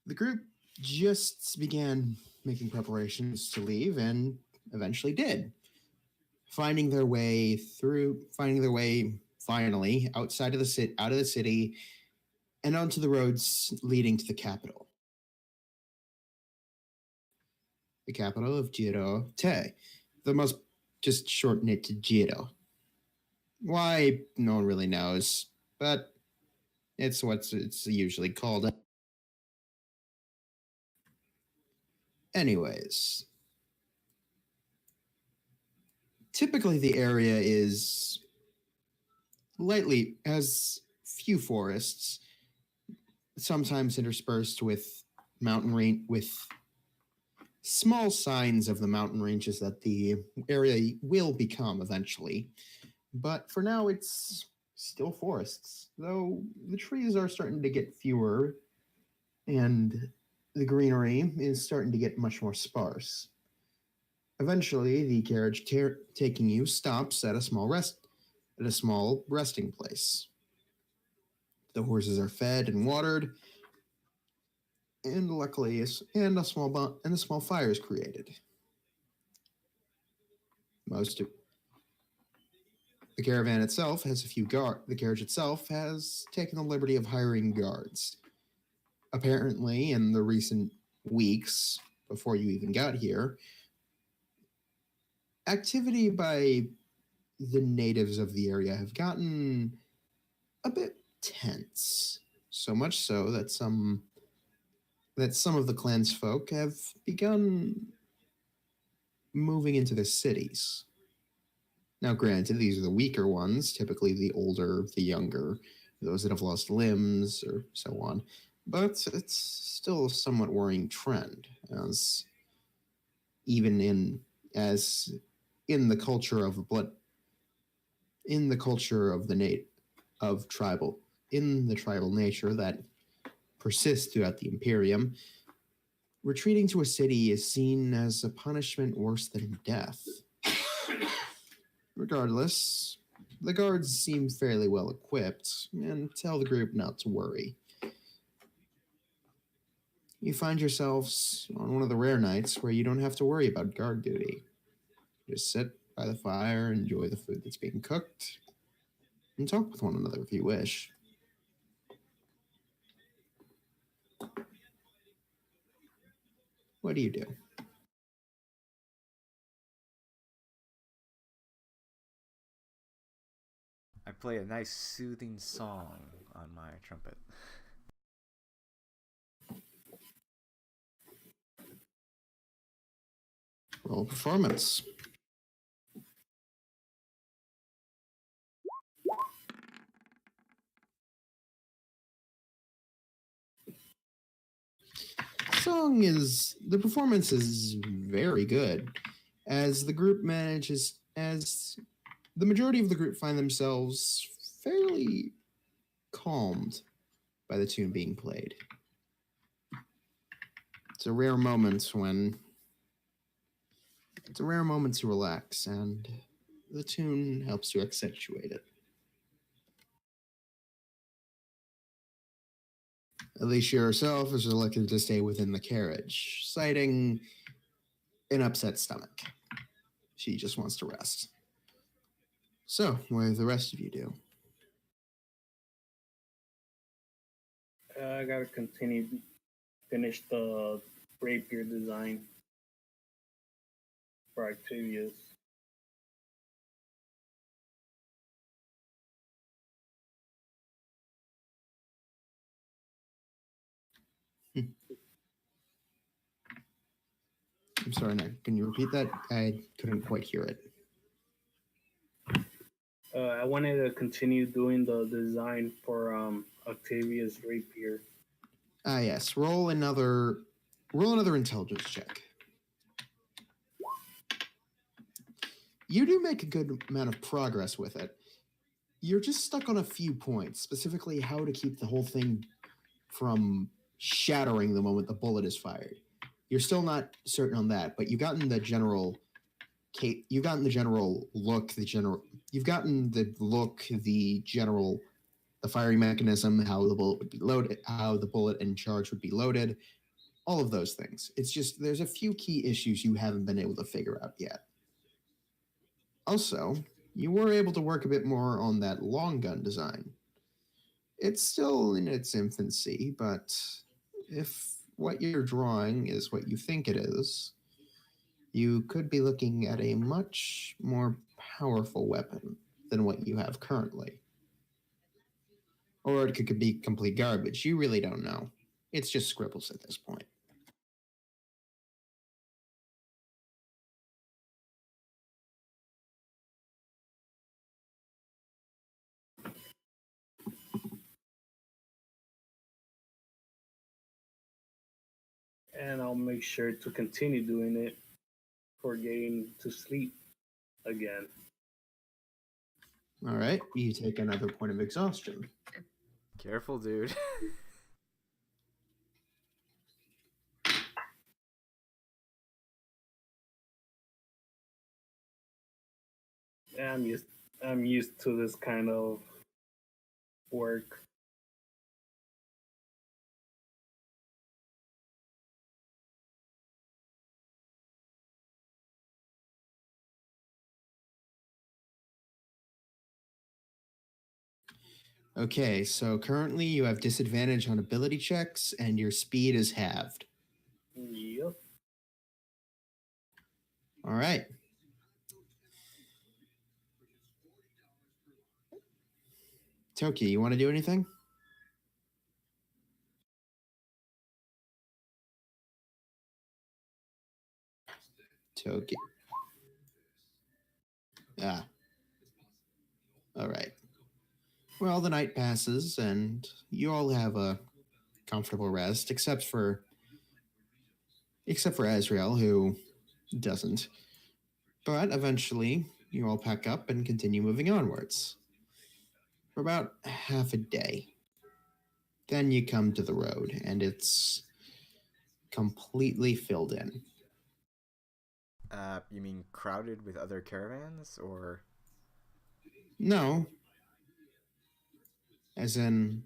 The group just began making preparations to leave and eventually did, finding their way finally out of the city and onto the roads leading to the capital of Giro Te. The most just shorten it to Giro. Why, no one really knows, but it's what it's usually called. Anyways, typically the area has few forests, sometimes interspersed with mountain range with small signs of the mountain ranges that the area will become eventually. But for now, it's still forests, though the trees are starting to get fewer and the greenery is starting to get much more sparse. Eventually, the carriage taking you stops at a small resting place. The horses are fed and watered, and luckily, a small fire is created. Most of the caravan itself has a few guards. The carriage itself has taken the liberty of hiring guards. Apparently, in the recent weeks before you even got here, activity by the natives of the area have gotten a bit tense. So much so that some of the clan's folk have begun moving into the cities. Now, granted, these are the weaker ones, typically the older, the younger, those that have lost limbs, or so on. But it's still a somewhat worrying trend, as in the culture of the tribal nature that persists throughout the Imperium, retreating to a city is seen as a punishment worse than death. Regardless, the guards seem fairly well equipped and tell the group not to worry. You find yourselves on one of the rare nights where you don't have to worry about guard duty. Just sit by the fire, enjoy the food that's being cooked, and talk with one another if you wish. What do you do? I play a nice soothing song on my trumpet. Roll performance. The performance is very good, as the majority of the group find themselves fairly calmed by the tune being played. It's a rare moment to relax, and the tune helps to accentuate it. Alicia herself is elected to stay within the carriage, citing an upset stomach. She just wants to rest. So, what do the rest of you do? I gotta finish the rapier design for Octavius. I'm sorry, Nick. Can you repeat that? I couldn't quite hear it. I wanted to continue doing the design for Octavius rapier. Yes. Roll another intelligence check. You do make a good amount of progress with it. You're just stuck on a few points, specifically how to keep the whole thing from shattering the moment the bullet is fired. You're still not certain on that, but you've gotten the general look, the the firing mechanism, how the bullet would be loaded, how the bullet and charge would be loaded, all of those things. It's just there's a few key issues you haven't been able to figure out yet. Also, you were able to work a bit more on that long gun design. It's still in its infancy, but if what you're drawing is what you think it is, you could be looking at a much more powerful weapon than what you have currently. Or it could be complete garbage. You really don't know. It's just scribbles at this point. And I'll make sure to continue doing it for getting to sleep again. All right, you take another point of exhaustion. Careful, dude. And I'm used to this kind of work. Okay, so currently you have disadvantage on ability checks and your speed is halved. Yep. All right. Toki, you want to do anything? Toki. Ah. All right. Well, the night passes and you all have a comfortable rest, except for Azrael, who doesn't. But eventually, you all pack up and continue moving onwards for about half a day. Then you come to the road, and it's completely filled in. You mean crowded with other caravans, or? No, as in,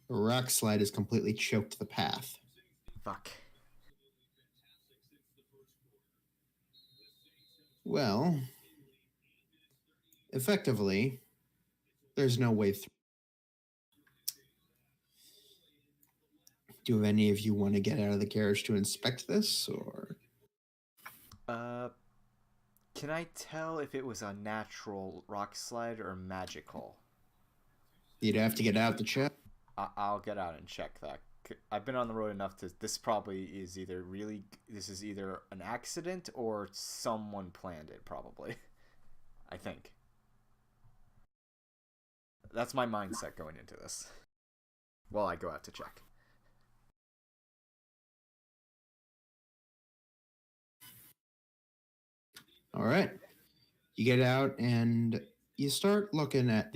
a rock slide has completely choked the path. Fuck. Well, effectively, there's no way through. Do any of you want to get out of the carriage to inspect this, or? Can I tell if it was a natural rock slide or magical? You'd have to get out to check. I'll get out and check that. I've been on the road enough to. This probably is either really. This is either an accident or someone planned it. Probably. I think. That's my mindset going into this. While I go out to check. All right. You get out and you start looking at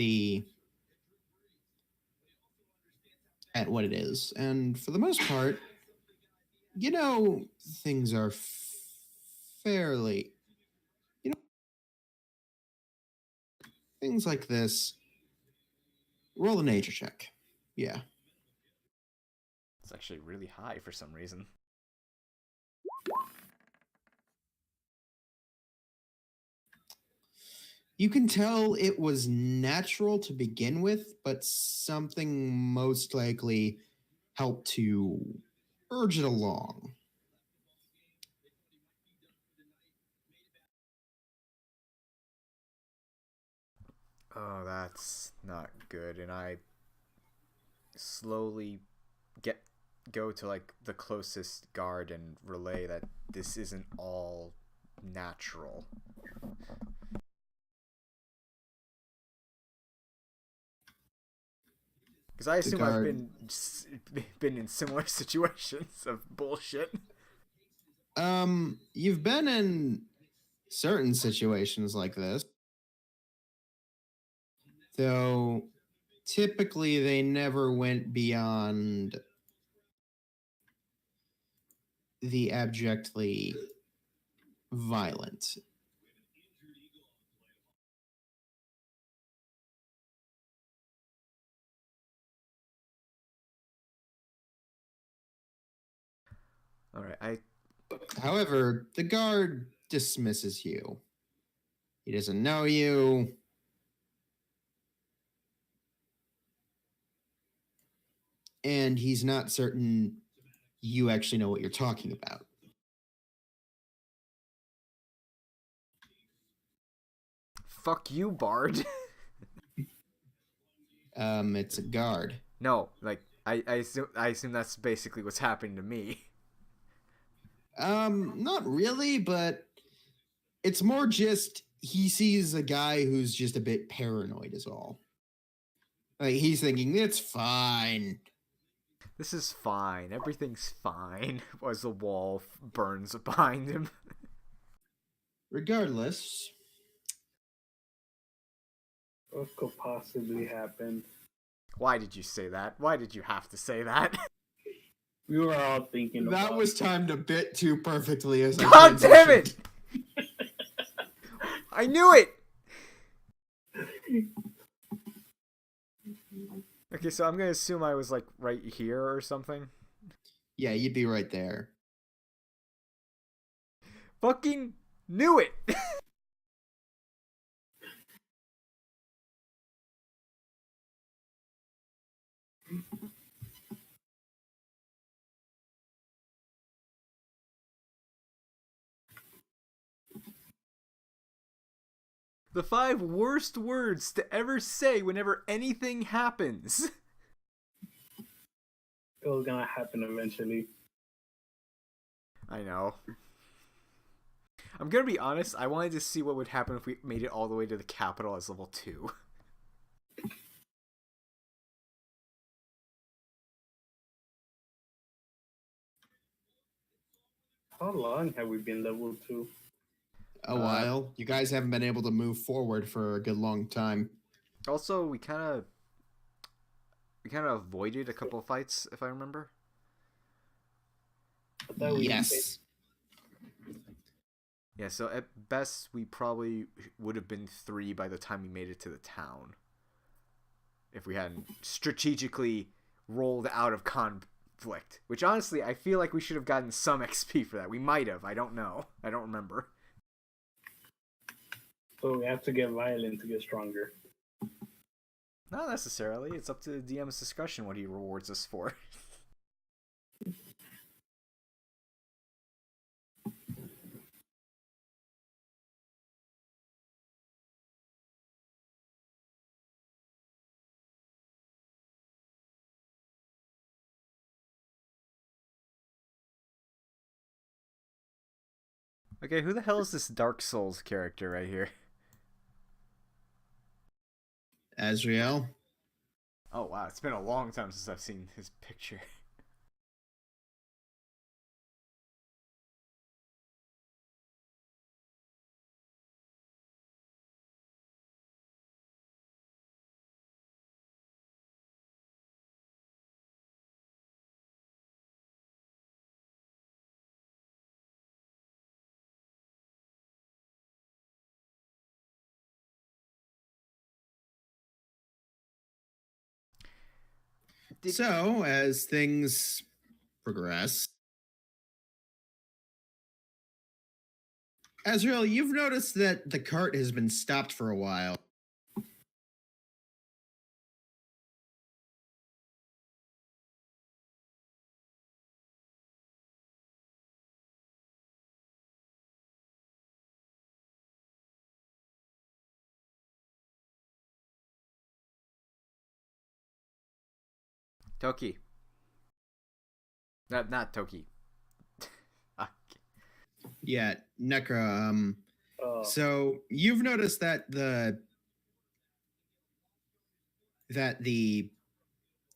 what it is. And for the most part, things are fairly, things like this. Roll a nature check. Yeah. It's actually really high for some reason. You can tell it was natural to begin with, but something most likely helped to urge it along. Oh, that's not good. And I slowly go to like the closest guard and relay that this isn't all natural. Because I assume I've been in similar situations of bullshit. You've been in certain situations like this, though typically they never went beyond the abjectly violent. All right. However, the guard dismisses you. He doesn't know you. And he's not certain you actually know what you're talking about. Fuck you, Bard. It's a guard. No, like I assume that's basically what's happening to me. Not really, but it's more just he sees a guy who's just a bit paranoid is all. Like he's thinking, it's fine. This is fine. Everything's fine. As the wall burns behind him. Regardless, What could possibly happen? Why did you say that? Why did you have to say that? We were all thinking that about was timed a bit too perfectly as I God damn transitioned. it! I knew it! Okay, so I'm gonna assume I was like right here or something. Yeah, you'd be right there. Fucking knew it! The 5 worst words to ever say whenever anything happens. it was gonna happen eventually. I know. I'm gonna be honest, I wanted to see what would happen if we made it all the way to the capital as level 2. How long have we been level 2? A while. You guys haven't been able to move forward for a good long time. Also, we kind of avoided a couple of fights, if I remember. I thought we Yes. Yeah, so at best, we probably would have been 3 by the time we made it to the town. If we hadn't strategically rolled out of conflict. Which, honestly, I feel like we should have gotten some XP for that. We might have. I don't know. I don't remember. So we have to get violent to get stronger. Not necessarily. It's up to the DM's discretion what he rewards us for. Okay, who the hell is this Dark Souls character right here? Azrael. Oh wow, it's been a long time since I've seen his picture. So, as things progress, Azrael, you've noticed that the cart has been stopped for a while. Toki. Not Toki. Yeah, Necra. Oh, So you've noticed that the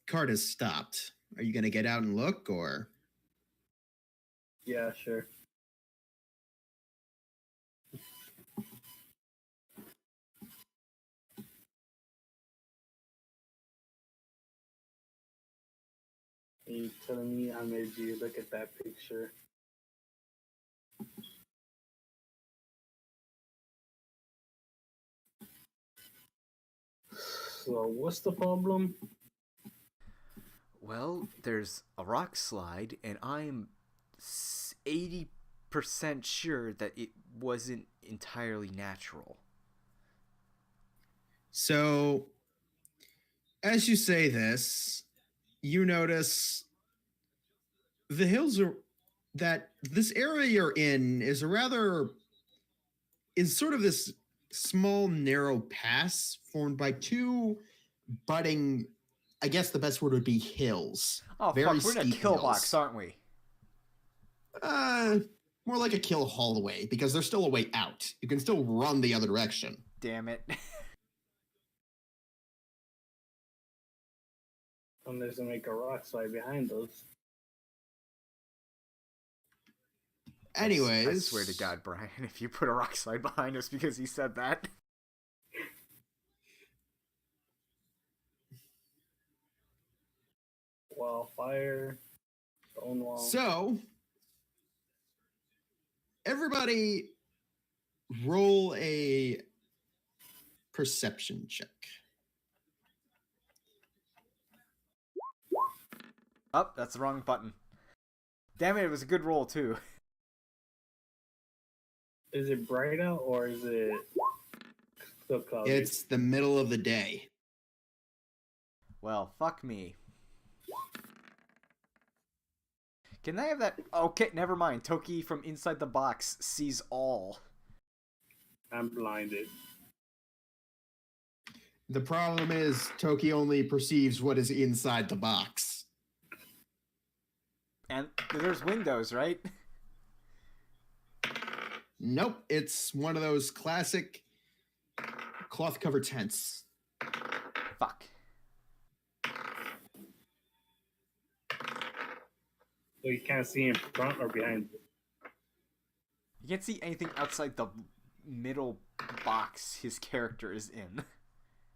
cart has stopped. Are you gonna get out and look, or? yeah, sure. Are you telling me I made you look at that picture? So what's the problem? Well, there's a rock slide, and I'm 80% sure that it wasn't entirely natural. So, as you say this, you notice the hills are that this area you're in is sort of this small narrow pass formed by two budding, I guess the best word would be hills. Oh Very fuck, we're in a steep kill hills. box, aren't we? More like a kill hallway because there's still a way out. You can still run the other direction. Damn it. Unless they make a rock slide behind us. Anyways, I swear to God, Brian, if you put a rock slide behind us because he said that. Wall, fire, stone wall. So, everybody roll a perception check. Oh, that's the wrong button. Damn it, it was a good roll, too. Is it bright out or is it still cloudy? It's the middle of the day. Well, fuck me. Can I have that? Okay, never mind. Toki from inside the box sees all. I'm blinded. The problem is Toki only perceives what is inside the box. And there's windows, right? Nope, it's one of those classic cloth-covered tents. Fuck. So you can't see in front or behind. You can't see anything outside the middle box his character is in.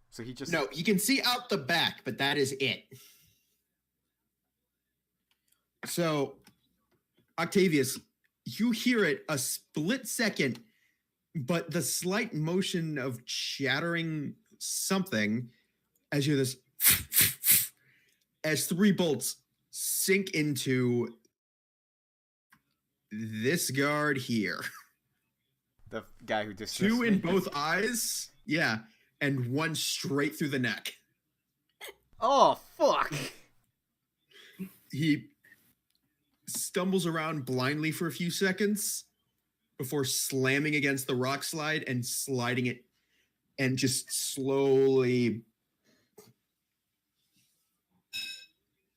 So he just... No, you can see out the back, but that is it. So, Octavius, you hear it a split second, but the slight motion of shattering something as you hear this, as three bolts sink into this guard here. The guy who dismissed Two in me. both eyes, yeah, and one straight through the neck. Oh, fuck! He stumbles around blindly for a few seconds before slamming against the rock slide and sliding it and just slowly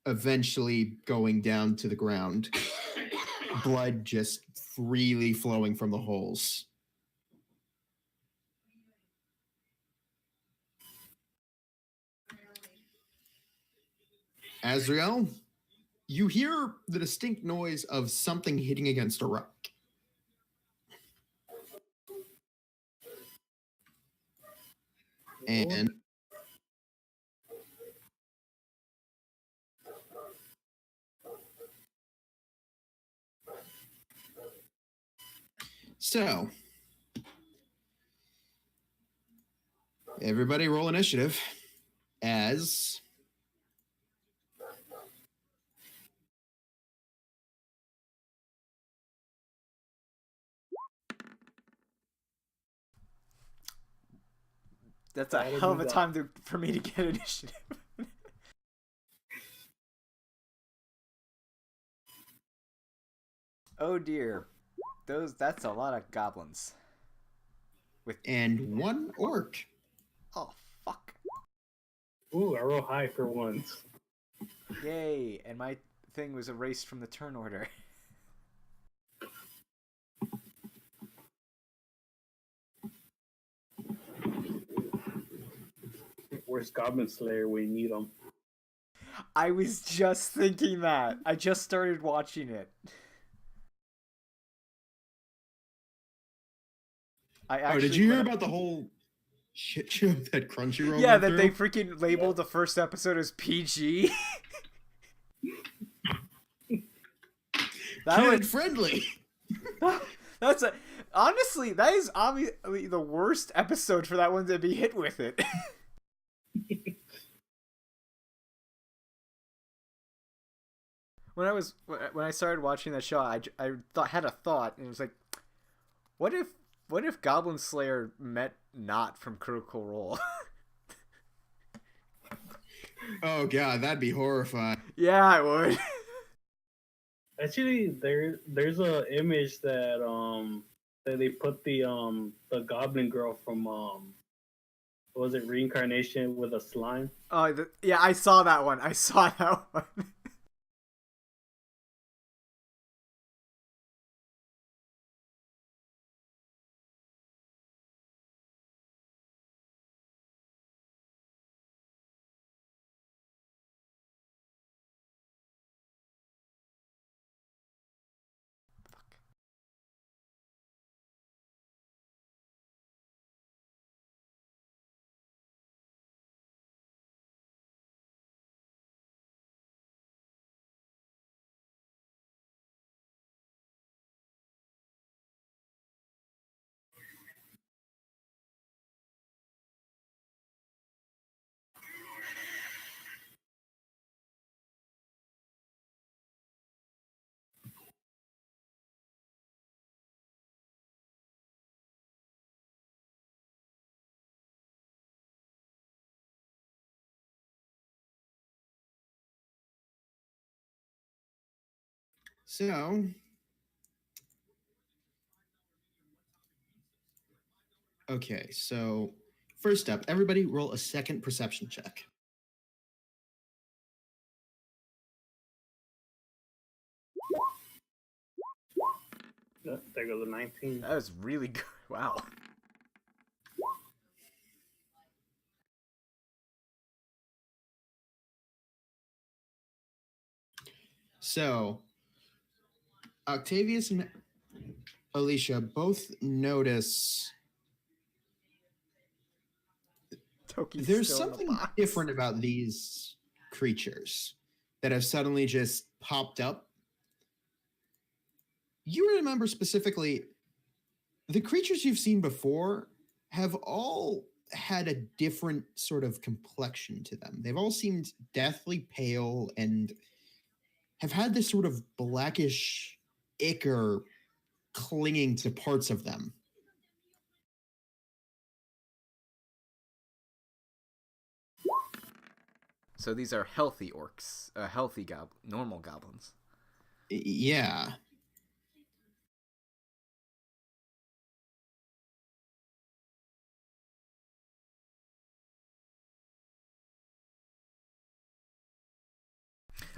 eventually going down to the ground. Blood just freely flowing from the holes. Azrael, you hear the distinct noise of something hitting against a rock. And so, everybody roll initiative as That's a hell of a time for me to get initiative. Oh dear. That's a lot of goblins. and one orc. Oh, fuck. Ooh, I roll high for once. Yay, and my thing was erased from the turn order. Where's Goblin Slayer when you need him? I was just thinking that. I just started watching it. Did you hear about the whole shit show that Crunchyroll? Yeah, went that through? they freaking labeled the first episode as PG. That Kid was friendly. honestly, that is obviously the worst episode for that one to be hit with it. when I started watching that show, I thought had a thought, and it was like, what if Goblin Slayer met Not from Critical Role? Oh god, that'd be horrifying. Yeah, I would. Actually, there's a image that they put the Goblin Girl from what was it, Reincarnation with a slime? Oh, yeah, I saw that one. I saw that one. So, okay, so first up, everybody roll a second perception check. There goes a 19. That was really good. Wow. So, Octavius and Alicia both notice Toki's there's still in the something box. different about these creatures that have suddenly just popped up. You remember specifically the creatures you've seen before have all had a different sort of complexion to them. They've all seemed deathly pale and have had this sort of blackish ichor clinging to parts of them. So these are healthy orcs, healthy normal goblins. Yeah.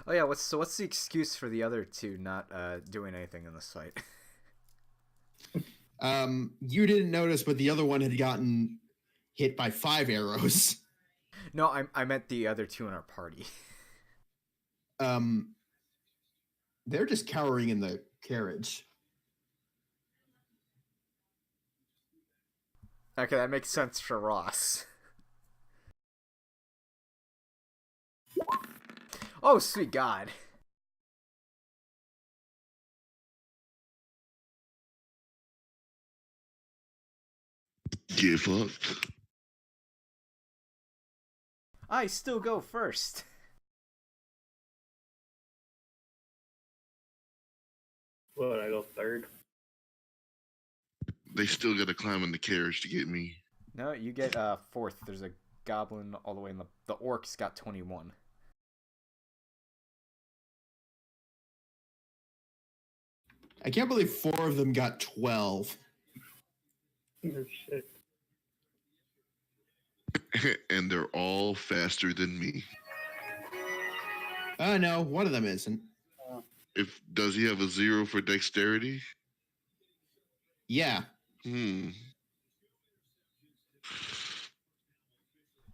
Oh yeah, what's the excuse for the other two not doing anything in this fight? You didn't notice, but the other one had gotten hit by 5 arrows. No, I meant the other two in our party. They're just cowering in the carriage. Okay, that makes sense for Ross. Oh, sweet God. Get fucked. I still go first. What, I go third? They still gotta climb in the carriage to get me. No, you get fourth. There's a goblin all the way in the orcs got 21. I can't believe 4 of them got 12. Oh, shit. And they're all faster than me. No, one of them isn't. Does he have a 0 for dexterity? Yeah. It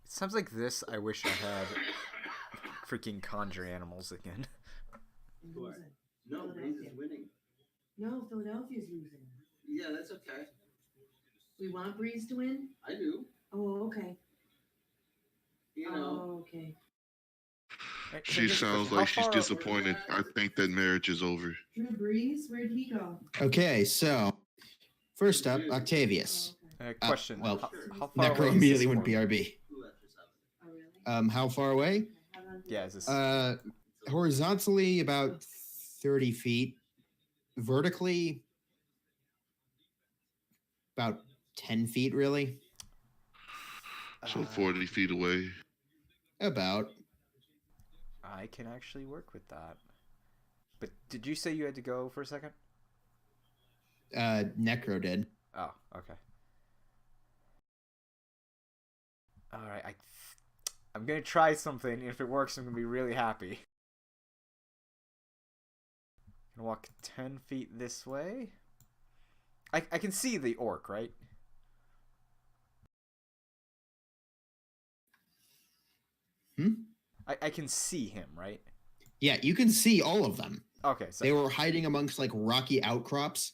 sounds like this. I wish I had freaking conjure animals again. No, Breeze is winning. No, Philadelphia's losing. Yeah, that's okay. We want Breeze to win? I do. Oh, okay. You know. Oh, okay. Right, so She here's the sounds question. like How she's far- disappointed. I think that marriage is over. Drew Breeze, where'd he go? Okay, so first up, Octavius. Oh, okay. Question. well, how far Necro away is immediately this went one? BRB. Who after 7? Oh, really? How far away? How long did Yeah, is this? Uh, It's horizontally about 30 feet, vertically about 10 feet, really. So 40 feet away. About. I can actually work with that. But did you say you had to go for a second? Necro did. Oh, okay. All right, I'm gonna try something. And if it works, I'm gonna be really happy. I'm gonna walk 10 feet this way. I can see the orc, right? I can see him, right? Yeah, you can see all of them. Okay, so They were hiding amongst like rocky outcrops.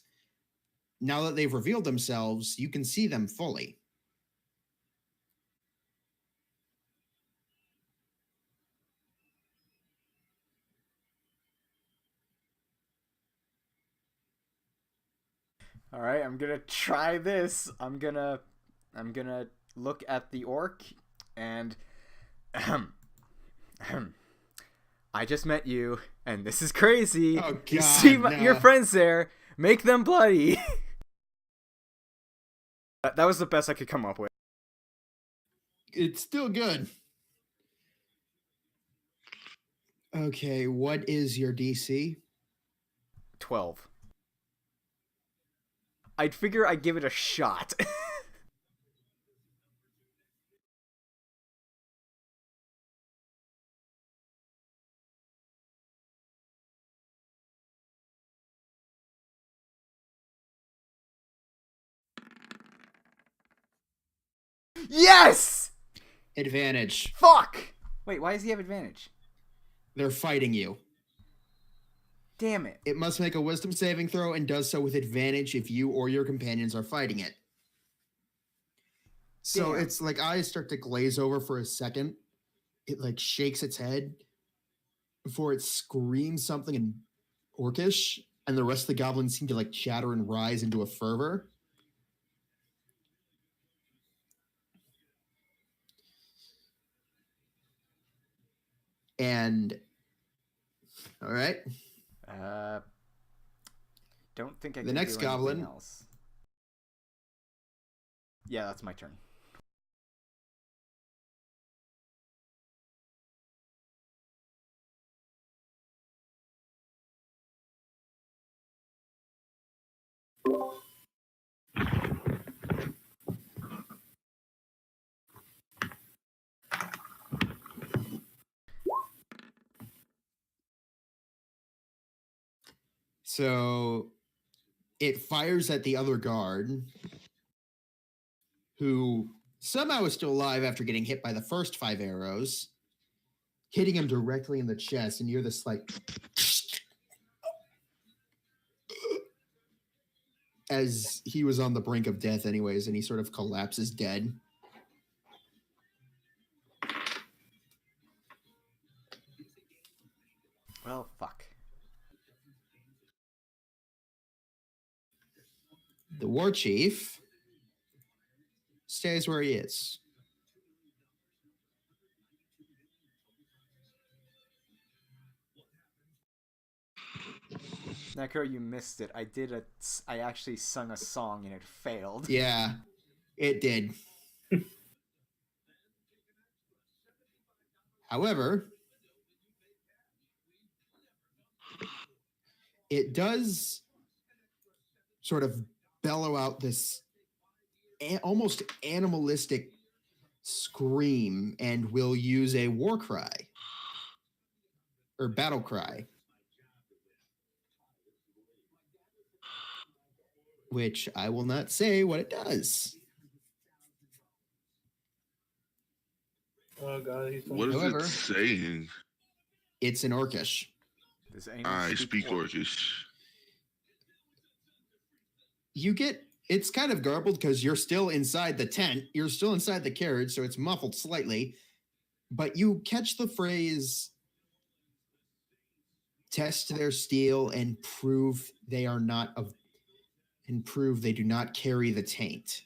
Now that they've revealed themselves, you can see them fully. all right, I'm gonna try this. I'm gonna look at the orc and I just met you, and this is crazy. Oh, you God, see no. your friends there. Make them bloody. That was the best I could come up with. It's still good. Okay, what is your DC? 12. I'd figure I'd give it a shot. Yes! Advantage. Fuck! Wait, why does he have advantage? They're fighting you. Damn it. It must make a wisdom saving throw and does so with advantage if you or your companions are fighting it. So Damn. it's like eyes start to glaze over for a second. It like shakes its head before it screams something in Orcish, and the rest of the goblins seem to like chatter and rise into a fervor. And all right, Don't think I The can next do anything goblin. else. Yeah, that's my turn. so it fires at the other guard, who somehow is still alive after getting hit by the first 5 arrows, hitting him directly in the chest, and you're this like as he was on the brink of death anyways, and he sort of collapses dead. Well, fuck. The war chief stays where he is. Necro, you missed it. I actually sung a song and it failed. Yeah, it did. However, it does sort of bellow out this almost animalistic scream and will use a war cry or battle cry, which I will not say what it does. Oh god, he's What is However- it saying? It's in Orcish. Does anyone I speak Orc? Orcish. You get it's kind of garbled because you're still inside the tent, you're still inside the carriage, so it's muffled slightly, but you catch the phrase test their steel and prove they are not of and prove they do not carry the taint.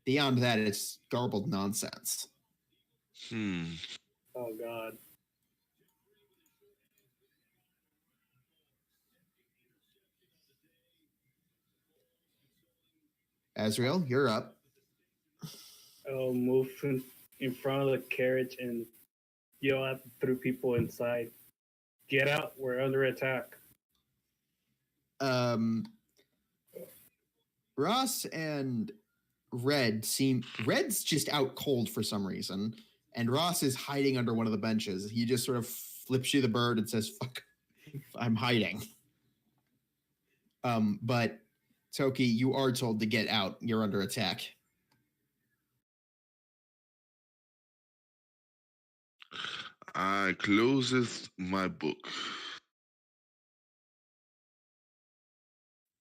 Beyond that, it's garbled nonsense. Hmm. Oh god. Azrael, you're up. I'll move in front of the carriage and yell at the three people inside. Get out, we're under attack. Ross and Red's just out cold for some reason, and Ross is hiding under one of the benches. He just sort of flips you the bird and says, "Fuck, I'm hiding." But Toki, you are told to get out. You're under attack. I closeth my book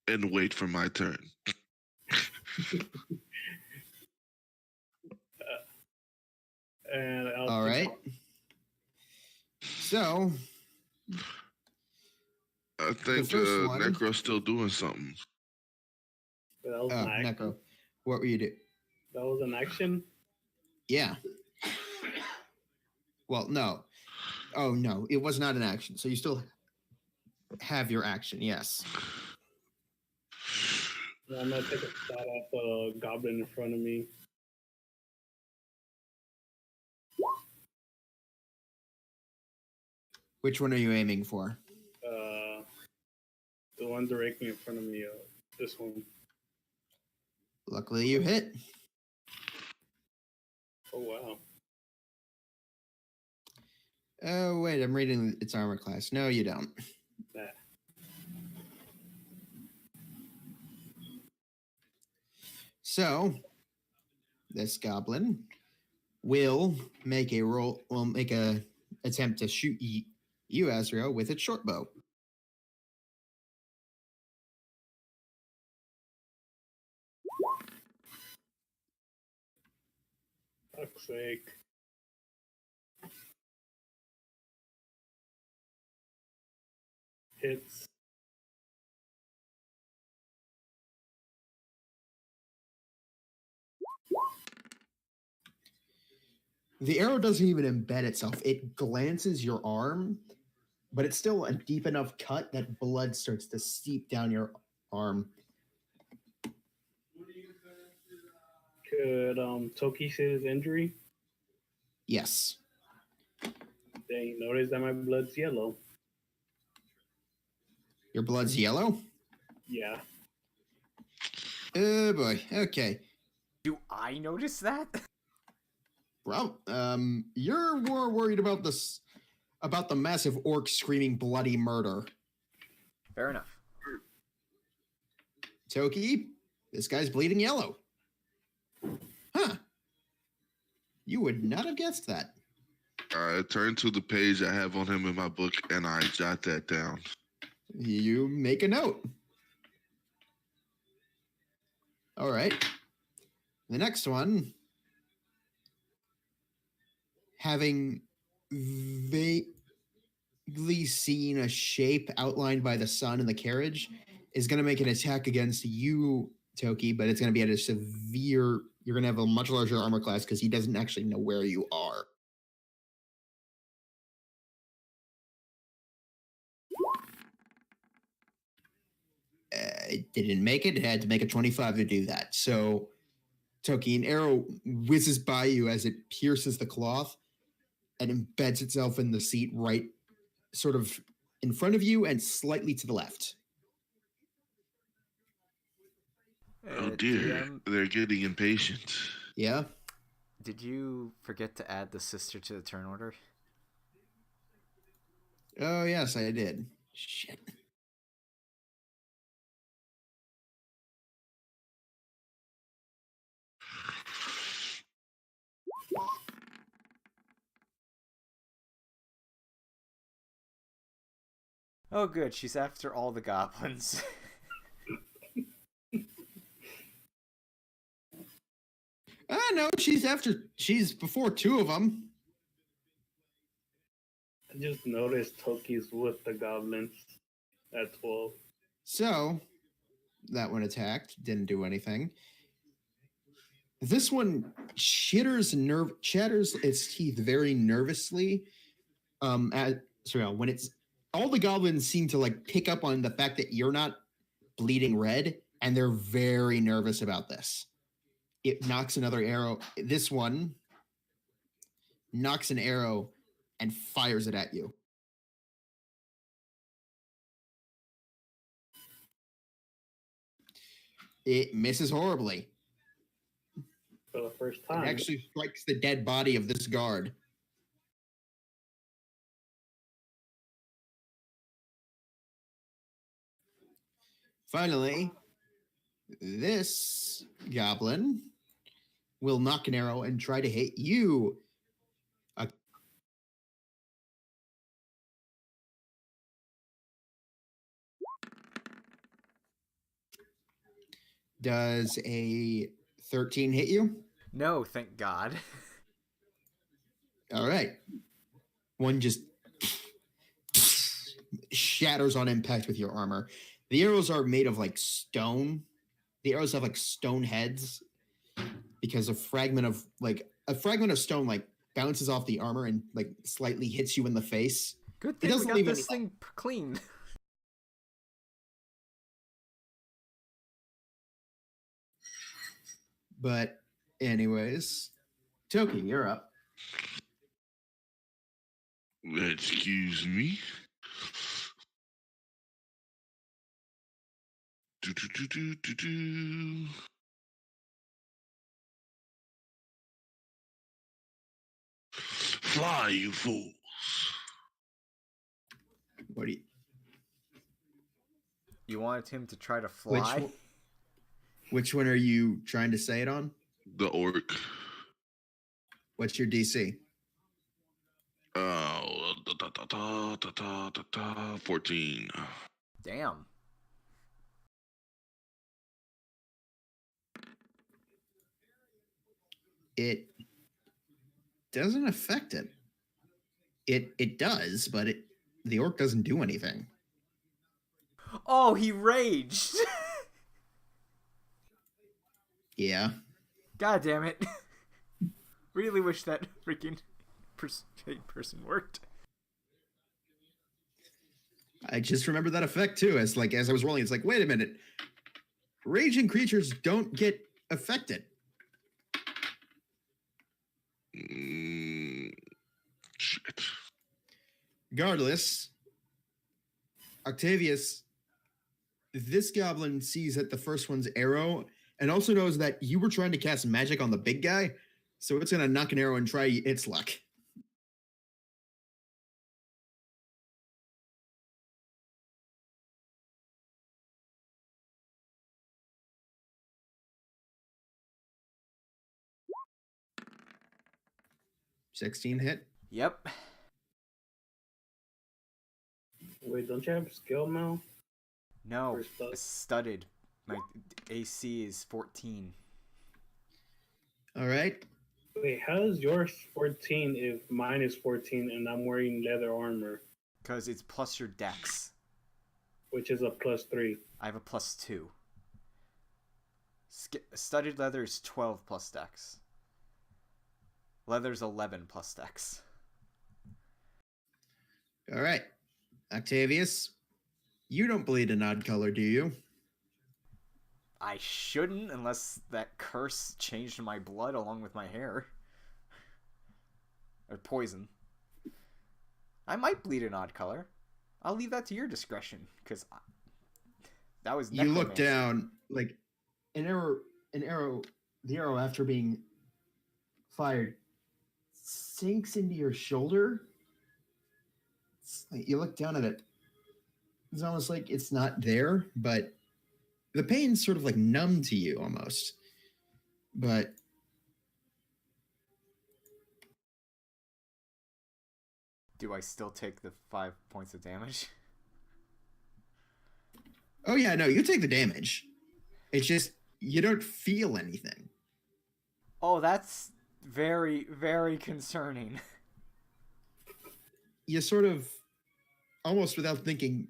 and wait for my turn. And I'll All right. So I think first one- Necro's still doing something. That was an action. Neko, what were you doing? That was an action. Yeah. Well, no. Oh, no. It was not an action. So you still have your action, yes. I'm gonna take a shot at the goblin in front of me. Which one are you aiming for? The one directly in front of me. This one. Luckily, you hit. Oh wow. Oh, wait. I'm reading its armor class. No, you don't. Nah. So, this goblin will make a roll. Will make a attempt to shoot you, Azrael, with its short bow. Fuck's sake. Hits. The arrow doesn't even embed itself. It glances your arm, but it's still a deep enough cut that blood starts to seep down your arm. Could Toki see his injury? Yes. Dang, notice that my blood's yellow. Your blood's yellow? Yeah. Oh boy. Okay. Do I notice that? Well, you're more worried about about the massive orc screaming bloody murder. Fair enough. Toki, this guy's bleeding yellow. Huh. You would not have guessed that. I turn to the page I have on him in my book and I jot that down. You make a note. All right. The next one, having vaguely seen a shape outlined by the sun in the carriage, is going to make an attack against you, Toki, but it's going to be at a severe. You're going to have a much larger armor class because he doesn't actually know where you are. It didn't make it. It had to make a 25 to do that. So, Toki, an arrow whizzes by you as it pierces the cloth and embeds itself in the seat right sort of in front of you and slightly to the left. Oh dear, DM, they're getting impatient. Yeah? did you forget to add the sister to the turn order? Oh, yes, I did. Shit. Oh, good. She's after all the goblins. No, she's before two of them. I just noticed Toki's with the goblins at 12. So, that one attacked, didn't do anything. This one chatters its teeth very nervously. When it's all the goblins seem to like pick up on the fact that you're not bleeding red, and they're very nervous about this. It knocks another arrow. This one knocks an arrow and fires it at you. It misses horribly. For the first It time. actually strikes the dead body of this guard. Finally, this goblin will knock an arrow and try to hit you. Does a 13 hit you? No, thank God. All right. One just shatters on impact with your armor. The arrows are made of like stone. The arrows have like stone heads because a fragment of stone like bounces off the armor and like slightly hits you in the face. Good It thing we doesn't got leave this any- thing clean. But anyways, Toki, you're up. Excuse me. Do. Fly, you fools. What do you You wanted him to try to fly? which one are you trying to say it on? The orc. What's your DC? 14. Damn. It doesn't affect it. It does, but the orc doesn't do anything. Oh, he raged. Yeah. God damn it. Really wish that freaking person worked. I just remember that effect too. As I was rolling, it's like, wait a minute. Raging creatures don't get affected. Shit. Regardless, Octavius, this goblin sees that the first one's arrow and also knows that you were trying to cast magic on the big guy, so it's going to knock an arrow and try its luck. $16 hit. Yep. Wait, don't you have skill now? No, Or stuff? it's studded. My AC is 14. All right. Wait, how is yours 14 if mine is 14 and I'm wearing leather armor, Because it's plus your dex. which is a +3? I have a +2. Studded leather is 12 plus dex. Leather's 11 plus dex. All right. Octavius, you don't bleed an odd color, do you? I shouldn't, unless that curse changed my blood along with my hair. Or poison. I might bleed an odd color. I'll leave that to your discretion, because that was You look necromancy. down, like the arrow after being fired sinks into your shoulder. You look down at it. It's almost like it's not there, but the pain's sort of like numb to you almost. But Do I still take the 5 points of damage? oh yeah, no, you take the damage. It's just you don't feel anything. Oh, that's very, very concerning. You sort of almost without thinking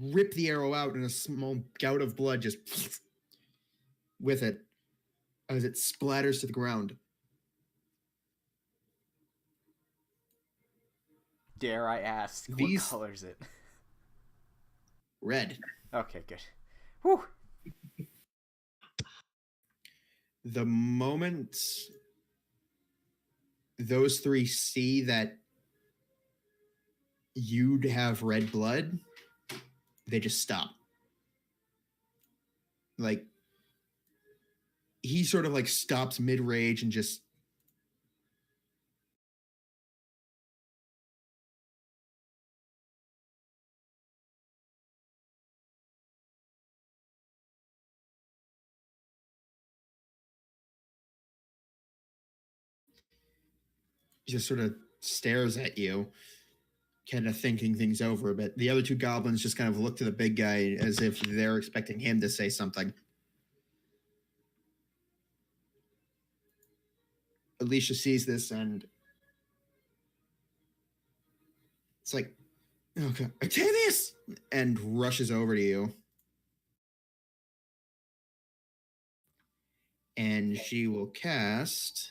rip the arrow out and a small gout of blood just with it as it splatters to the ground. Dare I ask, These- what color is it? Red. Okay, good. Whew. The moment those three see that you'd have red blood, they just stop. Like, he sort of like stops mid-rage and just sort of stares at you, kind of thinking things over a bit. The other two goblins just kind of look to the big guy as if they're expecting him to say something. Alicia sees this and it's like, okay, Octavius! And rushes over to you. And she will cast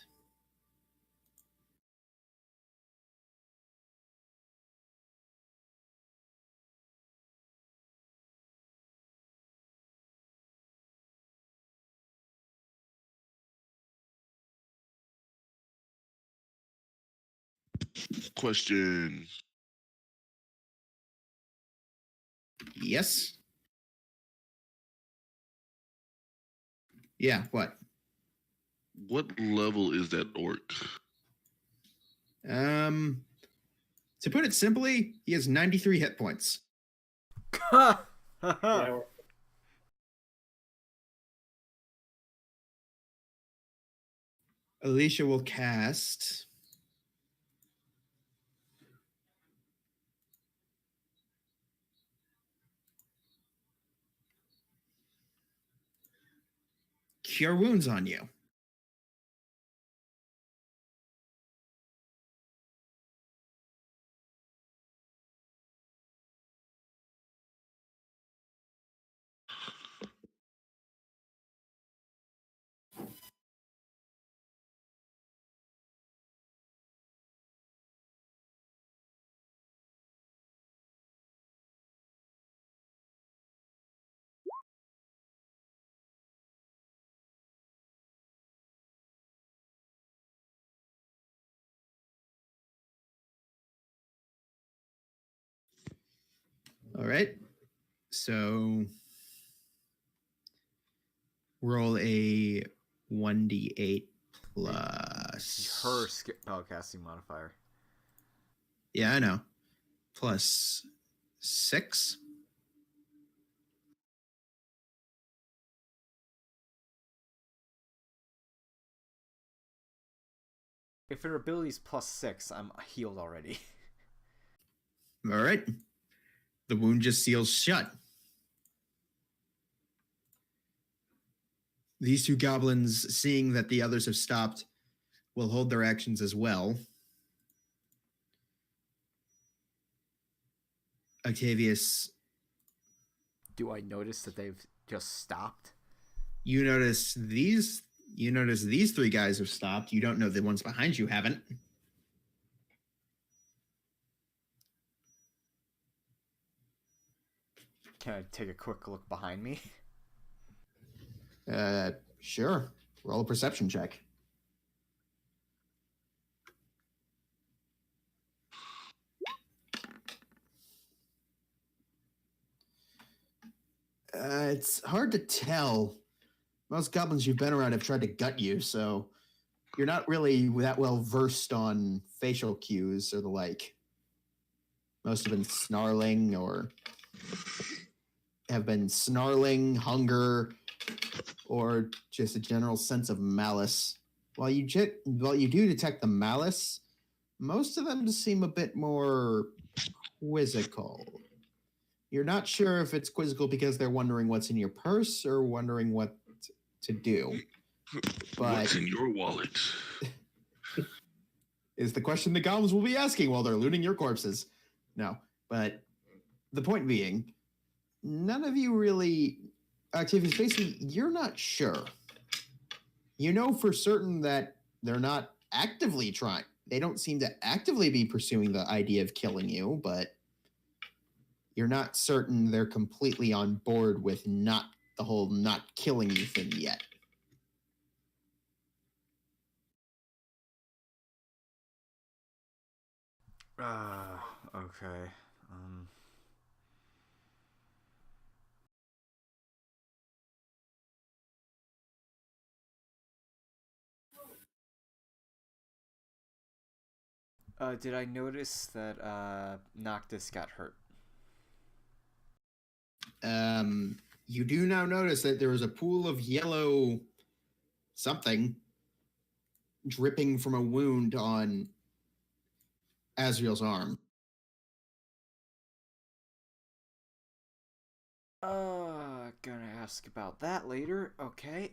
Question. yes. Yeah, what? What level is that orc? To put it simply, he has 93 hit points. Yeah, we're- Alicia will cast Cure Wounds on you. All right. So roll a 1d8 plus. Her spellcasting modifier. Yeah, I know. Plus 6. If her ability's +6, I'm healed already. All right. The wound just seals shut. These two goblins, seeing that the others have stopped, will hold their actions as well. Octavius, Do I notice that they've just stopped? you notice these three guys have stopped. You don't know the ones behind you haven't. Can I take a quick look behind me? Sure. Roll a perception check. It's hard to tell. Most goblins you've been around have tried to gut you, so you're not really that well versed on facial cues or the like. Most have been snarling or have been snarling, hunger, or just a general sense of malice. While you do detect the malice, most of them seem a bit more quizzical. You're not sure if it's quizzical because they're wondering what's in your purse or wondering what to do. But What's in your wallet? is the question the goblins will be asking while they're looting your corpses. No, but the point being, none of you really, Octavius, basically, you're not sure. You know for certain that they're not actively trying. They don't seem to actively be pursuing the idea of killing you, but you're not certain they're completely on board with not the whole not killing you thing yet. Okay. Did I notice that Noctis got hurt? You do now notice that there is a pool of yellow something dripping from a wound on Azriel's arm. Gonna ask about that later. Okay.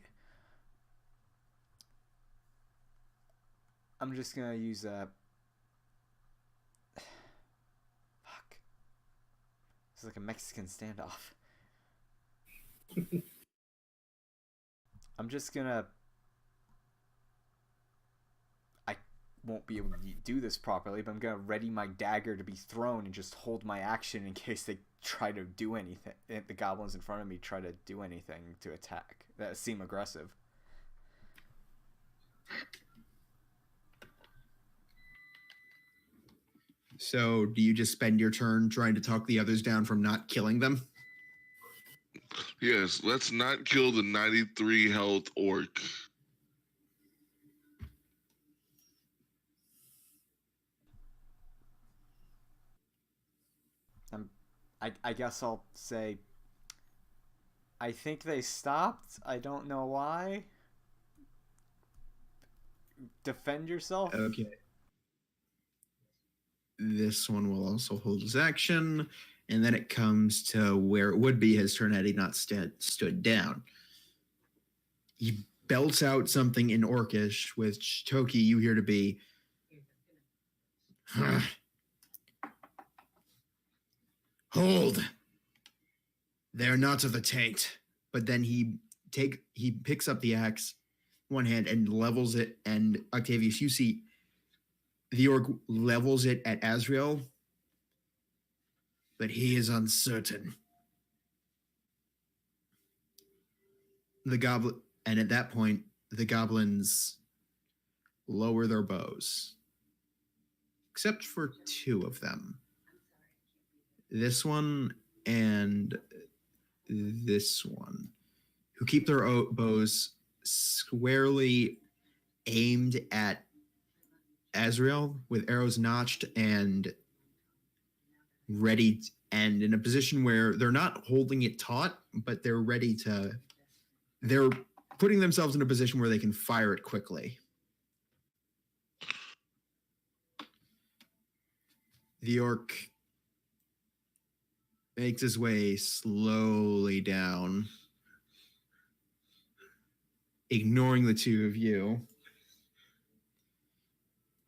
I'm just gonna use a. Fuck. It's like a Mexican standoff. I'm just gonna. I won't be able to do this properly, but I'm gonna ready my dagger to be thrown and just hold my action in case they try to do anything. The goblins in front of me try to do anything to attack that seem aggressive. So, do you just spend your turn trying to talk the others down from not killing them? Yes, let's not kill the 93 health orc. I guess I'll say I think they stopped. I don't know why. Defend yourself. Okay. This one will also hold his action, and then it comes to where it would be his turn had he not stood down. He belts out something in Orcish, which Toki, you hear to be. Hold. They're not of the taint. But then he picks up the axe, one hand, and levels it. And Octavius, you see the orc levels it at Azriel, but he is uncertain. And at that point, the goblins lower their bows, except for two of them. This one and this one, who keep their bows squarely aimed at Azriel with arrows notched and ready, and in a position where they're not holding it taut, but they're putting themselves in a position where they can fire it quickly. The orc makes his way slowly down, ignoring the two of you,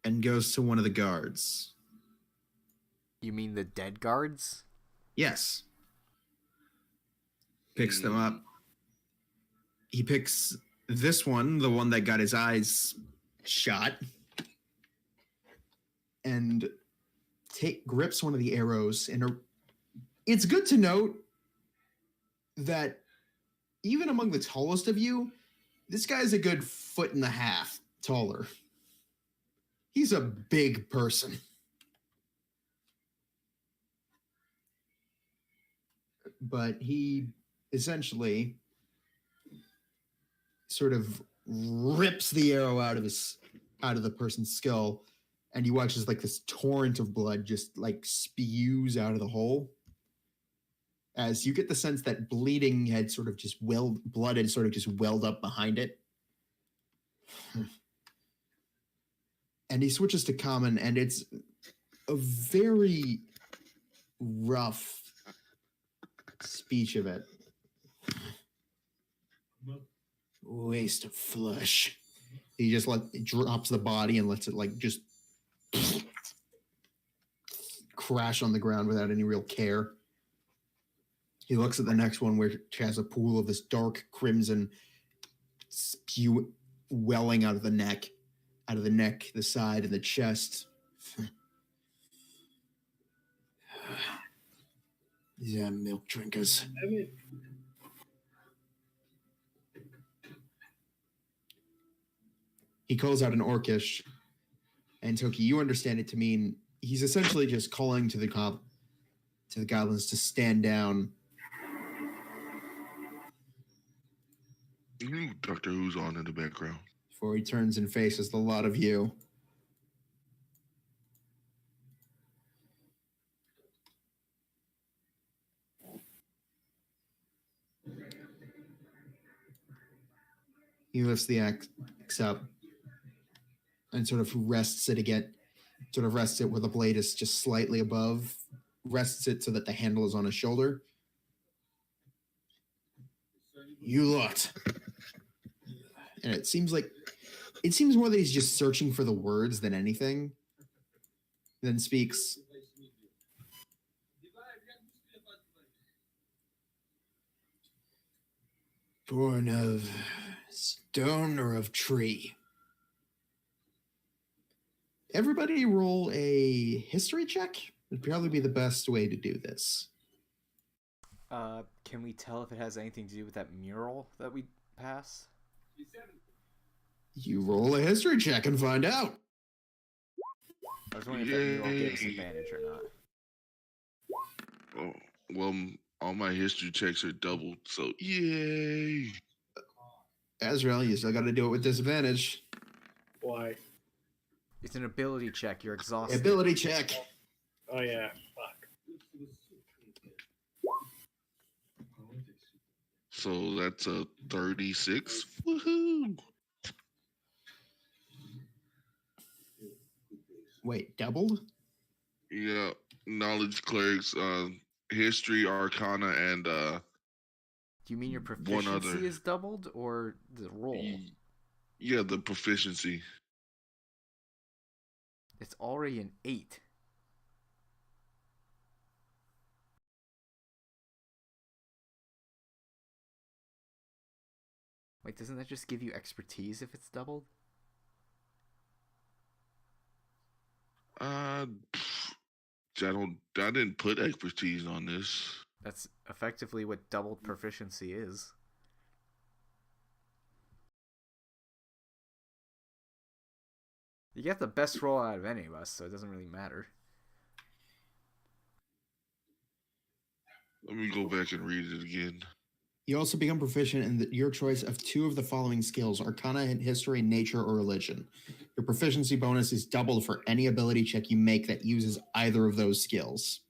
and goes to one of the guards. You mean the dead guards? Yes. Picks them up. He picks this one, the one that got his eyes shot, and grips one of the arrows. And it's good to note that even among the tallest of you, this guy's a good 1.5 feet taller. He's a big person. But he essentially sort of rips the arrow out of the person's skull, and you watch as like this torrent of blood just like spews out of the hole. As you get the sense that bleeding had sort of just blood had sort of just welled up behind it. And he switches to common, and it's a very rough speech of it. Waste of flesh. He just drops the body and lets it like just crash on the ground without any real care. He looks at the next one, which has a pool of this dark crimson spew welling out of the neck, the side, and the chest. Yeah, milk drinkers. He calls out in Orcish, and Toki, you understand it to mean he's essentially just calling to the goblins to stand down. Doctor Who's on in the background. Before he turns and faces the lot of you. He lifts the axe up and sort of rests it again. Sort of rests it where the blade is just slightly above. Rests it so that the handle is on his shoulder. You lot. And it seems more that he's just searching for the words than anything. Then speaks. Born of stone or of tree? Everybody roll a history check. Would probably be the best way to do this. Can we tell if it has anything to do with that mural that we pass? You roll a history check and find out. I was wondering if that mural gave us advantage or not. Oh, well, all my history checks are doubled, so yay. Azrael, you still got to do it with disadvantage. Why? It's an ability check. You're exhausted. Ability check. Oh yeah. Fuck. So that's a 36. Woohoo! Wait, doubled? Yeah, knowledge clerics, history, arcana, and Do you mean your one other. proficiency is doubled or the roll? Yeah, the proficiency. It's already an 8. Wait, doesn't that just give you expertise if it's doubled? I didn't put expertise on this. That's effectively what doubled proficiency is. You get the best roll out of any of us, so it doesn't really matter. Let me go back and read it again. You also become proficient in your choice of 2 of the following skills: Arcana, History, Nature, or Religion. Your proficiency bonus is doubled for any ability check you make that uses either of those skills.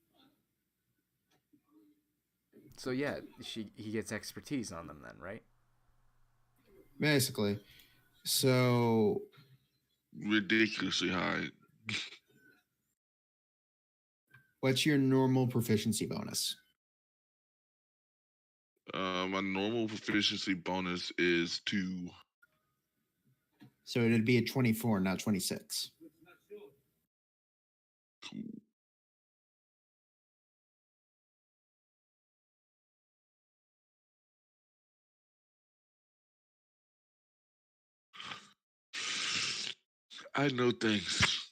So yeah, he gets expertise on them then, right? Basically. So... Ridiculously high. What's your normal proficiency bonus? My normal proficiency bonus is 2. So it'd be a 24, not 26. Cool. I know things.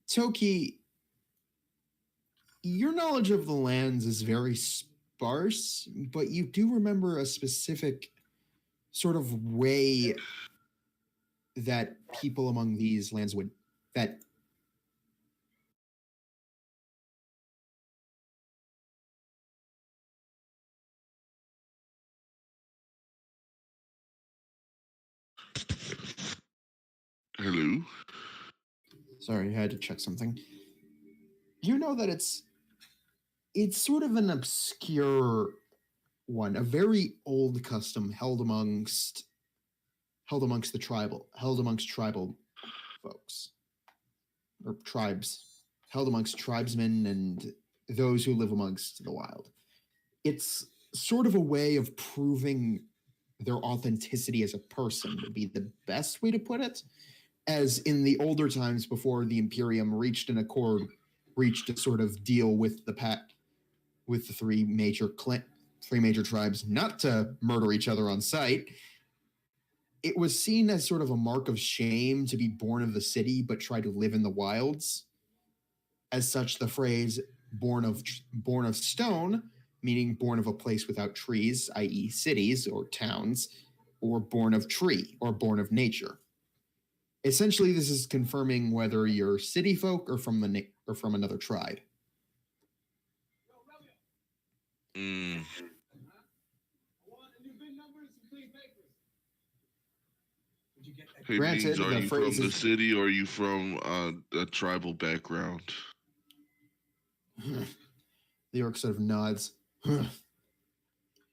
Toki, your knowledge of the lands is very sparse, but you do remember a specific sort of way that people among these lands would... that Hello? Sorry, I had to check something. You know that it's sort of an obscure one, a very old custom held amongst tribal folks or tribes, held amongst tribesmen and those who live amongst the wild. It's sort of a way of proving their authenticity as a person would be the best way to put it. As in the older times before the Imperium reached a sort of deal with the pact, with the three major tribes not to murder each other on sight. It was seen as sort of a mark of shame to be born of the city but try to live in the wilds. As such, the phrase born of stone, meaning born of a place without trees, i.e., cities or towns, or born of tree, or born of nature. Essentially, this is confirming whether you're city folk or from another tribe. Mm. Hey, Granted, Beans, are the you phrase from the is city or are you from a tribal background? the orc sort of nods.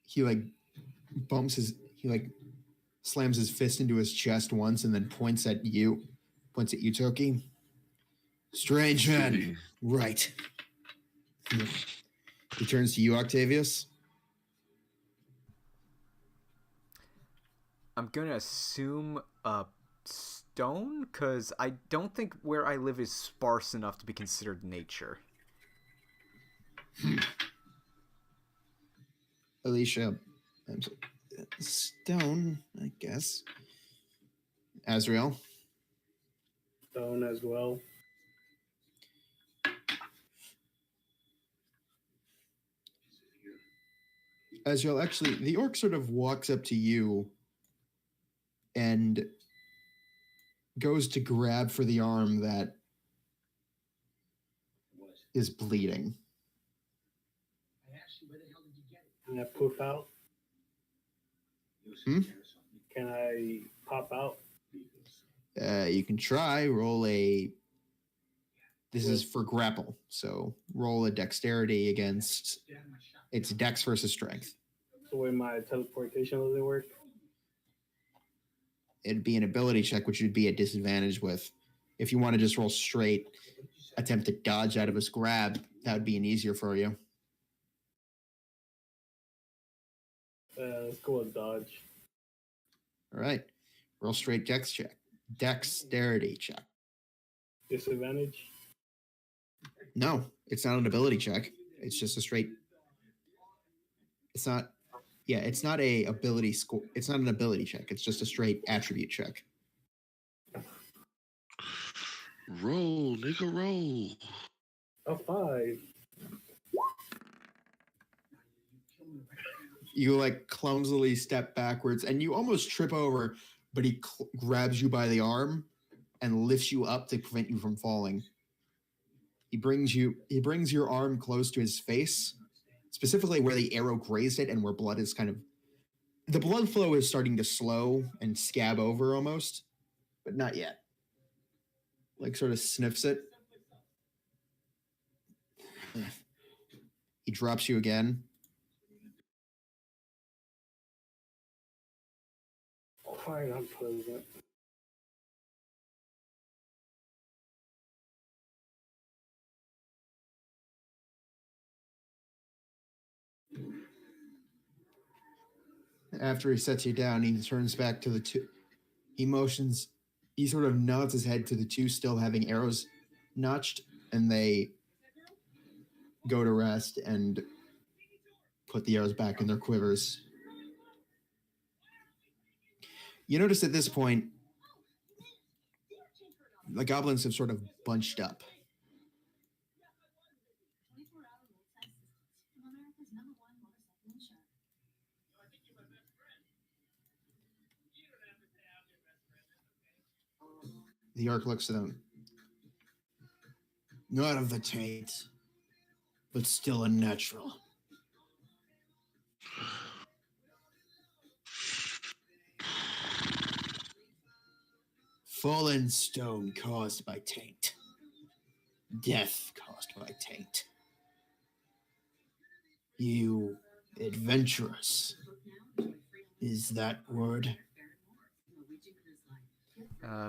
He slams his fist into his chest once and then points at you, Toki. Strange man. City. Right. He turns to you, Octavius. I'm gonna assume a stone, because I don't think where I live is sparse enough to be considered nature. Alicia, stone, I guess. Azrael. Stone as well. Azrael, actually, the orc sort of walks up to you and goes to grab for the arm that is bleeding. Can I poof out? Hmm? Can I pop out? You can try. Roll a. This is for grapple, so roll a dexterity against. It's dex versus strength. The way my teleportation doesn't work. It'd be an ability check, which would be a disadvantage with. If you want to just roll straight, attempt to dodge out of his grab, that would be an easier for you. Let's go with dodge. All right. Roll straight dex check. Dexterity check. Disadvantage. No, it's not an ability check. It's just a straight. It's not. Yeah, it's not a ability score. It's not an ability check. It's just a straight attribute check. Roll, nigga, roll. A 5. You like clumsily step backwards and you almost trip over, but he grabs you by the arm and lifts you up to prevent you from falling. He brings your arm close to his face, specifically where the arrow grazed it and where blood is the blood flow is starting to slow and scab over almost, but not yet. Like sort of sniffs it. He drops you again. Quite unpleasant. After he sets you down, he turns back to the two. He sort of nods his head to the two still having arrows notched, and they go to rest and put the arrows back in their quivers. You notice at this point, the goblins have sort of bunched up. The orc looks at them. Not of the taint, but still unnatural. Fallen stone caused by taint. Death caused by taint. You adventurous. Is that word?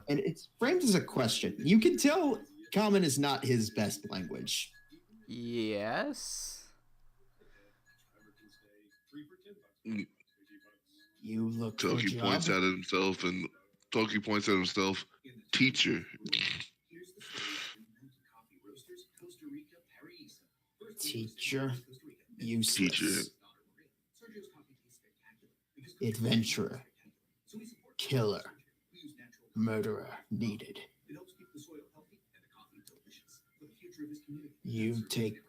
And it's framed as a question. You can tell Common is not his best language. Yes. You look for a Toki job? points at himself and Toki points at himself. Teacher. Teacher. Useless. Teacher. Adventurer. Killer. Murderer needed. You take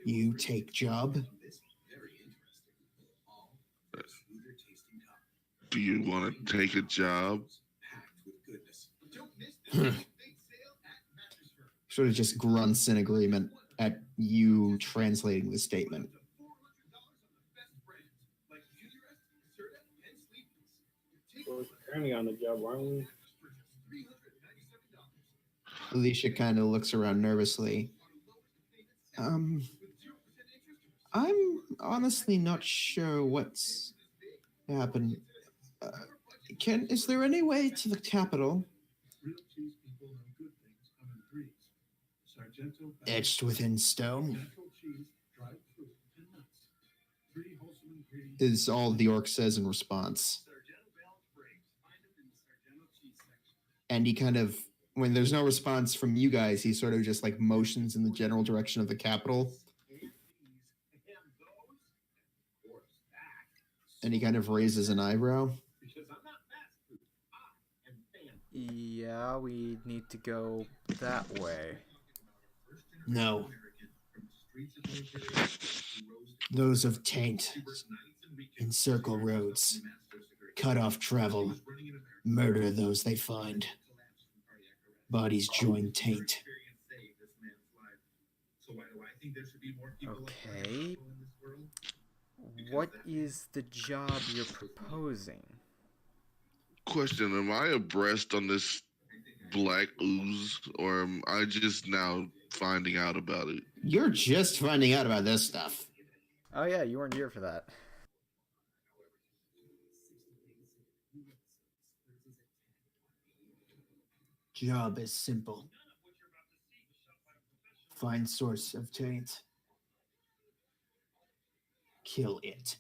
You take job. Do you want to take a job? Sort of just grunts in agreement at you translating the statement. We're currently on the job, aren't we? Alicia kind of looks around nervously. I'm honestly not sure what's happened. Is there any way to the capital? Etched within stone? Is all the orc says in response. And he kind of, when there's no response from you guys, he sort of just like motions in the general direction of the capital. And he kind of raises an eyebrow. Yeah, we need to go that way. No. Those of taint encircle roads, cut off travel, murder those they find. Bodies join taint. Okay. What is the job you're proposing? Question, am I abreast on this black ooze, or am I just now finding out about it? You're just finding out about this stuff. Oh yeah, you weren't here for that. Job is simple. Find source of taint. Kill it.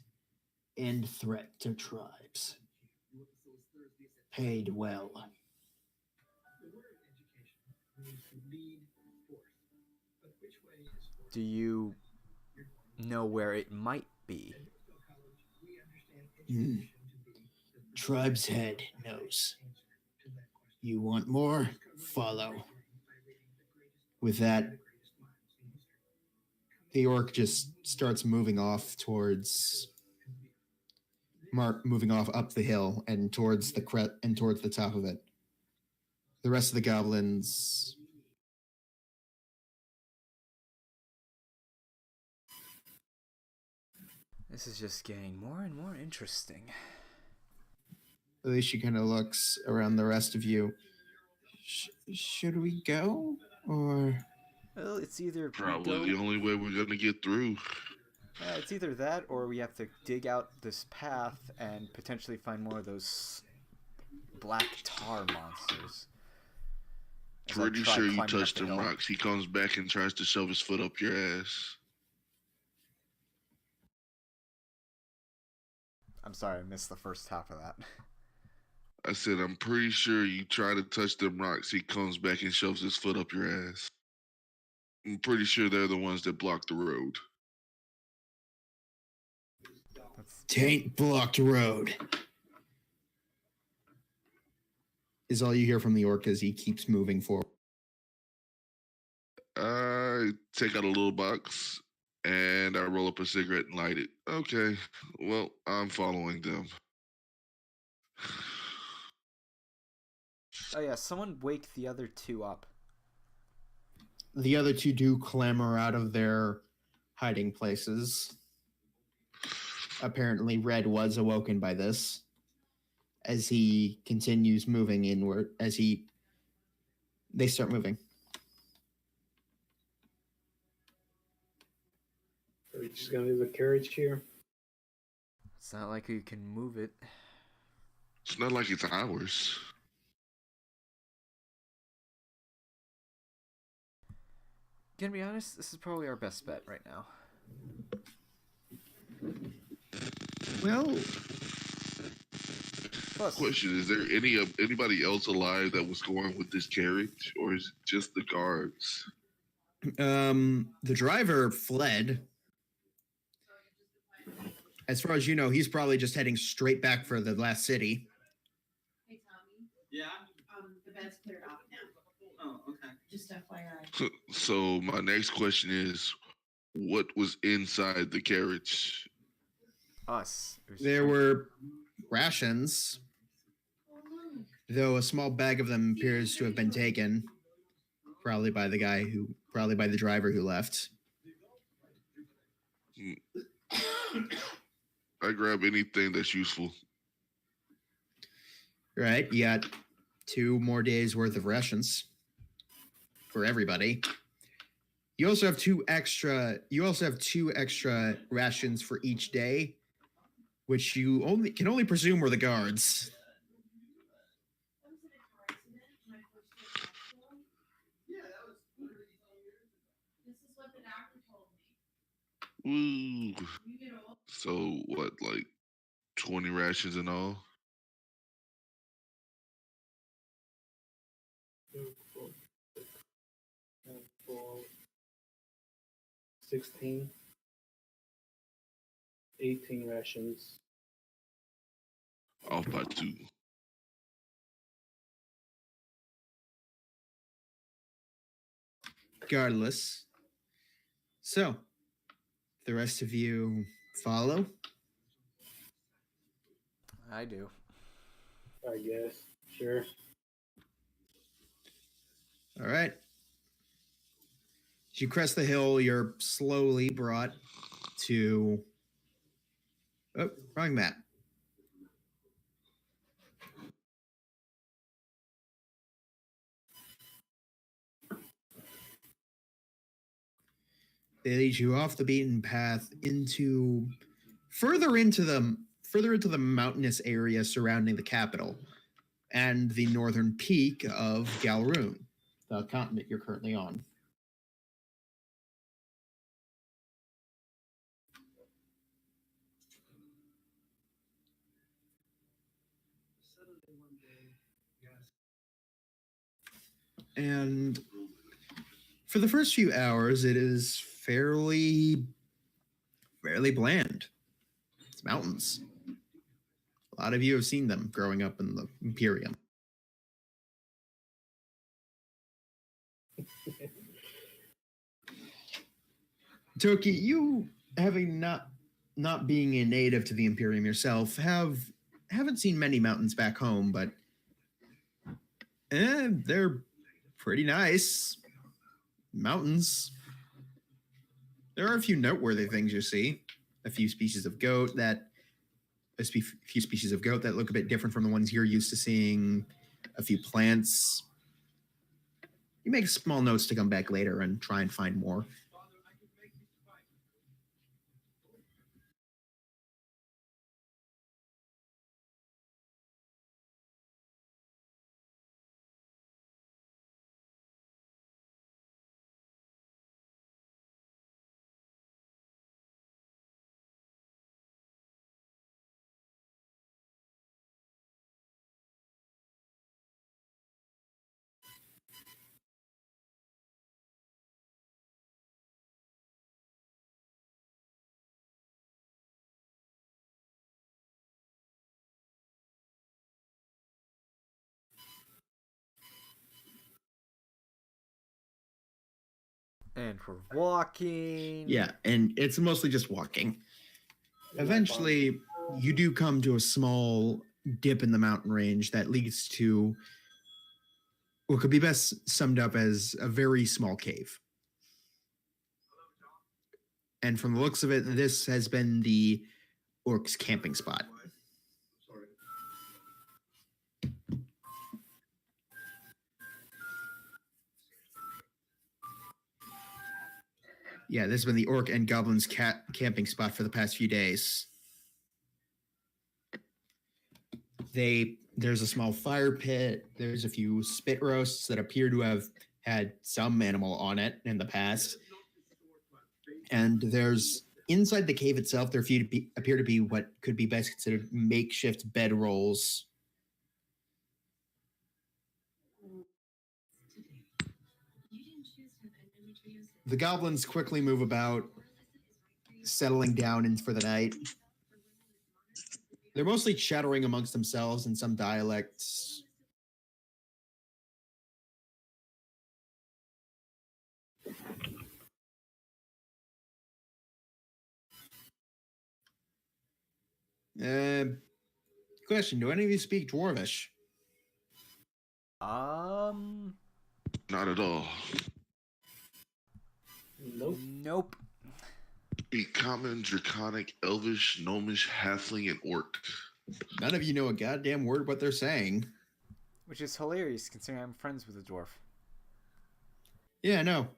End threat to tribes. Paid well. Do you know where it might be? Tribe's head knows. You want more? Follow. With that, the orc just starts moving off towards moving off up the hill and towards the towards the top of it. The rest of the goblins This is just getting more and more interesting. at least she kind of looks around the rest of you. Should we go? Or Well, it's either Probably the only way we're gonna get through. it's either that or we have to dig out this path and potentially find more of those black tar monsters. As I Pretty try sure you climbing up touched the them hill. rocks. He comes back and tries to shove his foot up your ass. I'm sorry, I missed the first half of that. I said, I'm pretty sure you try to touch them rocks. He comes back and shoves his foot up your ass. I'm pretty sure they're the ones that block the road. taint blocked road. Is all you hear from the orc as he keeps moving forward. I take out a little box and I roll up a cigarette and light it. Okay, well, I'm following them. Oh yeah, someone wake the other two up. The other two do clamber out of their hiding places. Apparently, Red was awoken by this. As he continues moving inward, they start moving. Are we just gonna leave the carriage here? It's not like you can move it. It's not like it's ours. Gonna be honest, this is probably our best bet right now. Well, Plus, Question, is there anybody else alive that was going with this carriage, or is it just the guards? the driver fled. As far as you know, he's probably just heading straight back for the last city. Hey, Tommy. Yeah. The bed's cleared off now. Oh, okay. Just FYI. So my next question is, What was inside the carriage? Us. It was There food. were rations, though a small bag of them appears to have been taken, probably by the driver who left. I grab anything that's useful. Right, you got 2 more days worth of rations for everybody. You also have two extra rations for each day, which you can only presume were the guards. This is what the doctor told me. Woo. So what, like 20 rations in all? 16, 18 rations. Off by 2. Regardless. So, the rest of you follow? I do. I guess. Sure. All right. As you crest the hill, you're slowly brought to... Oh, wrong map. They lead you off the beaten path further into the mountainous area surrounding the capital and the northern peak of Galroon, the continent you're currently on. And for the first few hours, it is fairly bland. It's mountains. A lot of you have seen them growing up in the Imperium. Toki, you having not being a native to the Imperium yourself, haven't seen many mountains back home, but they're pretty nice. Mountains. There are a few noteworthy things you see. A few species of goat that look a bit different from the ones you're used to seeing. A few plants. You make small notes to come back later and try and find more. And we're walking. Yeah, and it's mostly just walking. Eventually, you do come to a small dip in the mountain range that leads to what could be best summed up as a very small cave. And from the looks of it, this has been the orcs' camping spot. Yeah, this has been the orc and goblins' camping spot for the past few days. There's a small fire pit. There's a few spit roasts that appear to have had some animal on it in the past. And there's inside the cave itself, there appear to be what could be best considered makeshift bedrolls. The goblins quickly move about, settling down in for the night. They're mostly chattering amongst themselves in some dialects. Question: do any of you speak Dwarvish? Not at all. Nope. Speak common, draconic, elvish, gnomish, halfling, and orc. None of you know a goddamn word what they're saying. Which is hilarious considering I'm friends with a dwarf. Yeah, no.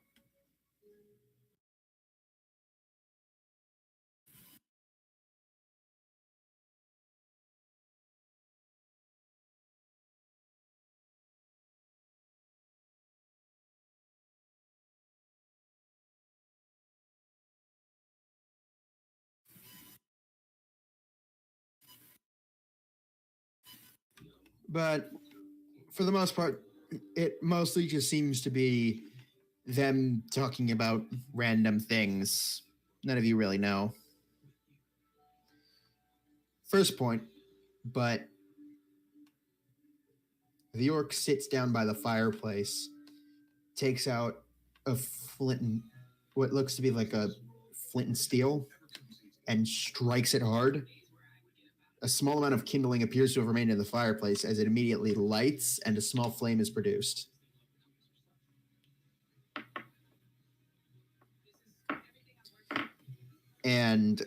But for the most part, it mostly just seems to be them talking about random things none of you really know. First point, but the orc sits down by the fireplace, takes out a flint and what looks to be like a flint and steel, and strikes it hard. A small amount of kindling appears to have remained in the fireplace as it immediately lights and a small flame is produced. And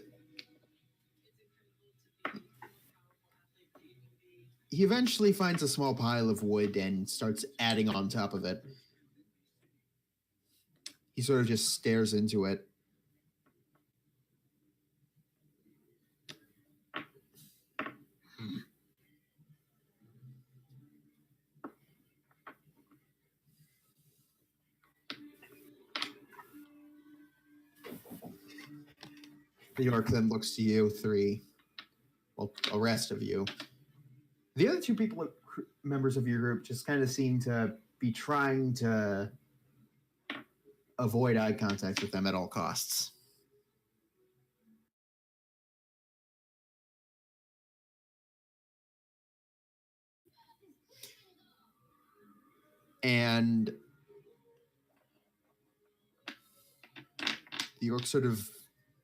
he eventually finds a small pile of wood and starts adding on top of it. He sort of just stares into it. The orc then looks to you three, well, the rest of you. The other two people, members of your group, just kind of seem to be trying to avoid eye contact with them at all costs. And the orc sort of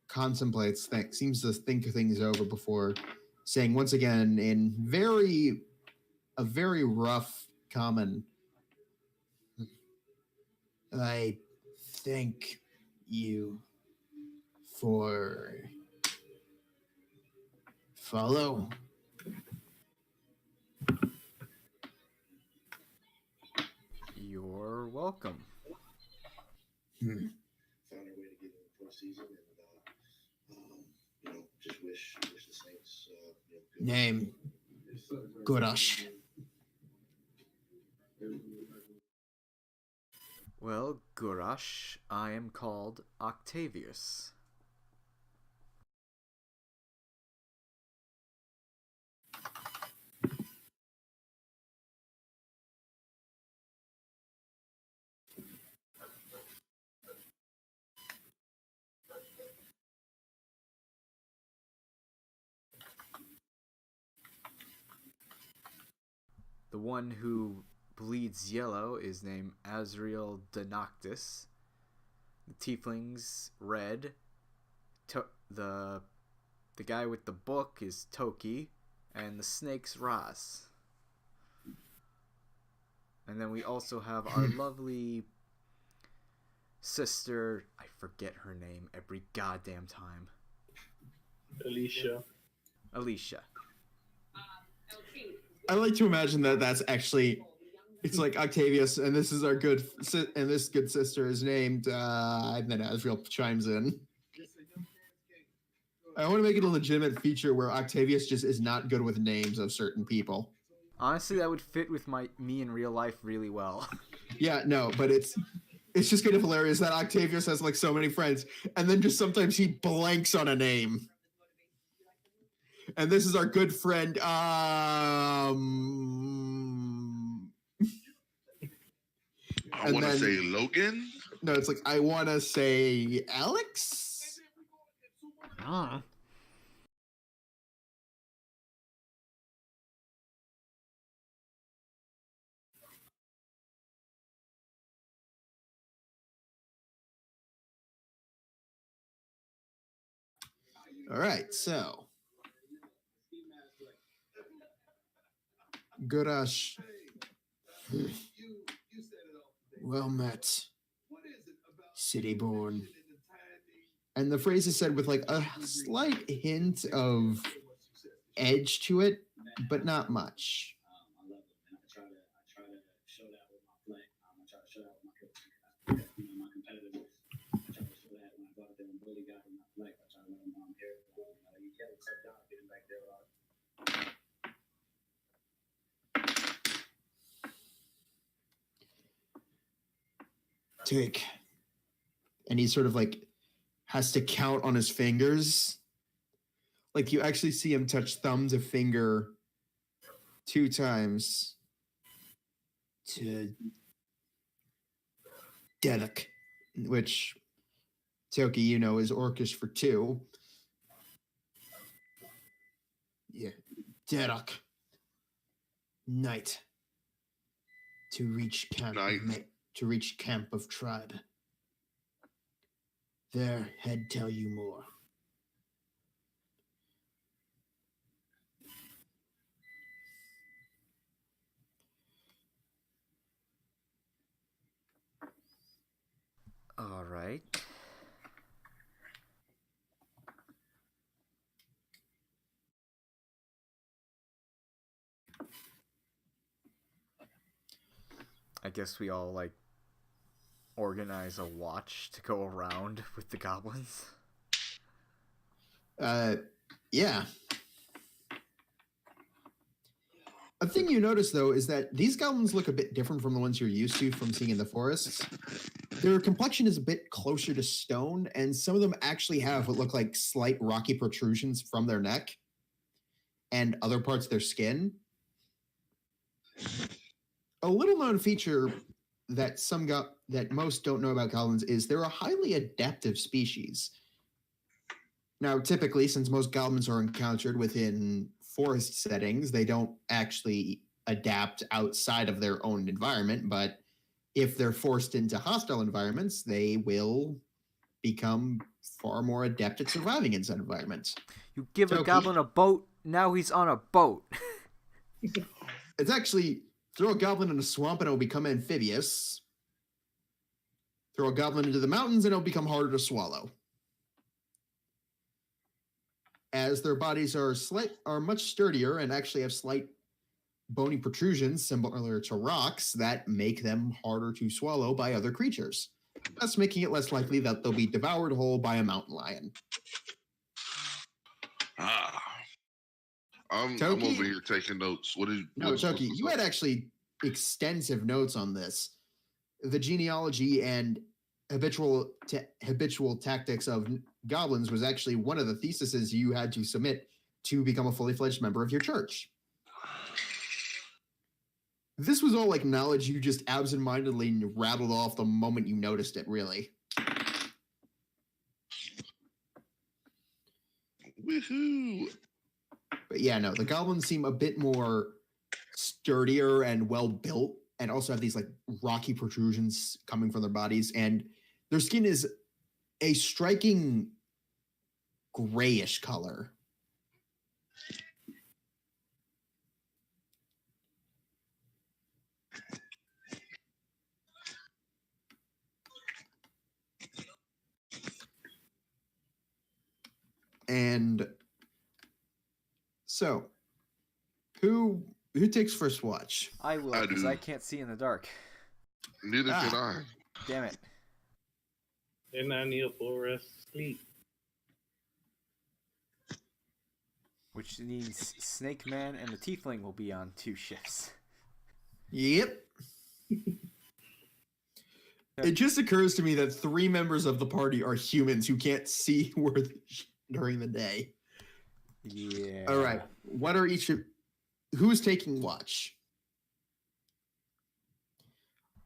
contemplates, seems to think things over before saying once again in a very rough common, I thank you for follow. You're welcome. Found our way to get into the postseason, and just wish the Saints. Good Name Gorash. Well, Gurash, I am called Octavius. The one who bleeds yellow is named Azriel Denoctus. The tiefling's red. The guy with the book is Toki, and the snake's Ras. And then we also have our lovely sister. I forget her name every goddamn time. Alicia. I like to imagine that that's actually, it's like Octavius, and this is our good, and this good sister is named, and then Azriel chimes in. I want to make it a legitimate feature where Octavius just is not good with names of certain people. Honestly, that would fit with me in real life really well. Yeah, no, but it's just kind of hilarious that Octavius has like so many friends, and then just sometimes he blanks on a name. And this is our good friend. I want to say Logan. No, it's like I want to say Alex. Ah. All right, so Gurash. Well met, city-born. And the phrase is said with like a slight hint of edge to it, but not much. I love it, and I try to show that with my play. I try to show that with my coaching. My competitors. I try to show that when I go out there and bully guys in my play. I try to let them hear it. You can't accept down, getting back there. Take. And he sort of like has to count on his fingers. Like you actually see him touch thumb to finger 2 times. To Dedek, which Toki, you know, is Orcish for 2. Yeah. Dedek. Night. To reach camp. To reach camp of tribe. There, head tell you more. All right. I guess we all like organize a watch to go around with the goblins. Yeah. A thing you notice, though, is that these goblins look a bit different from the ones you're used to from seeing in the forests. Their complexion is a bit closer to stone, and some of them actually have what look like slight rocky protrusions from their neck and other parts of their skin. A little known feature that that most don't know about goblins is they're a highly adaptive species. Now, typically, since most goblins are encountered within forest settings, they don't actually adapt outside of their own environment, but if they're forced into hostile environments, they will become far more adept at surviving in such environments. You give a goblin a boat, now he's on a boat. It's actually, throw a goblin in a swamp and it'll become amphibious. Throw a goblin into the mountains and it'll become harder to swallow. As their bodies are much sturdier and actually have slight bony protrusions similar to rocks that make them harder to swallow by other creatures, thus making it less likely that they'll be devoured whole by a mountain lion. I'm over here taking notes. Toki, you had actually extensive notes on this. The genealogy and habitual tactics of goblins was actually one of the theses you had to submit to become a fully fledged member of your church. This was all like knowledge you just absentmindedly rattled off the moment you noticed it, really. Woohoo! But yeah, no, the goblins seem a bit more sturdier and well built, and also have these like rocky protrusions coming from their bodies, and their skin is a striking grayish color. And so, who takes first watch? I will, because I can't see in the dark. Neither can I. Damn it. And I need a full rest sleep. Which means Snake Man and the Tiefling will be on 2 shifts. Yep. It just occurs to me that 3 members of the party are humans who can't see during the day. Yeah. All right. What are who's taking watch?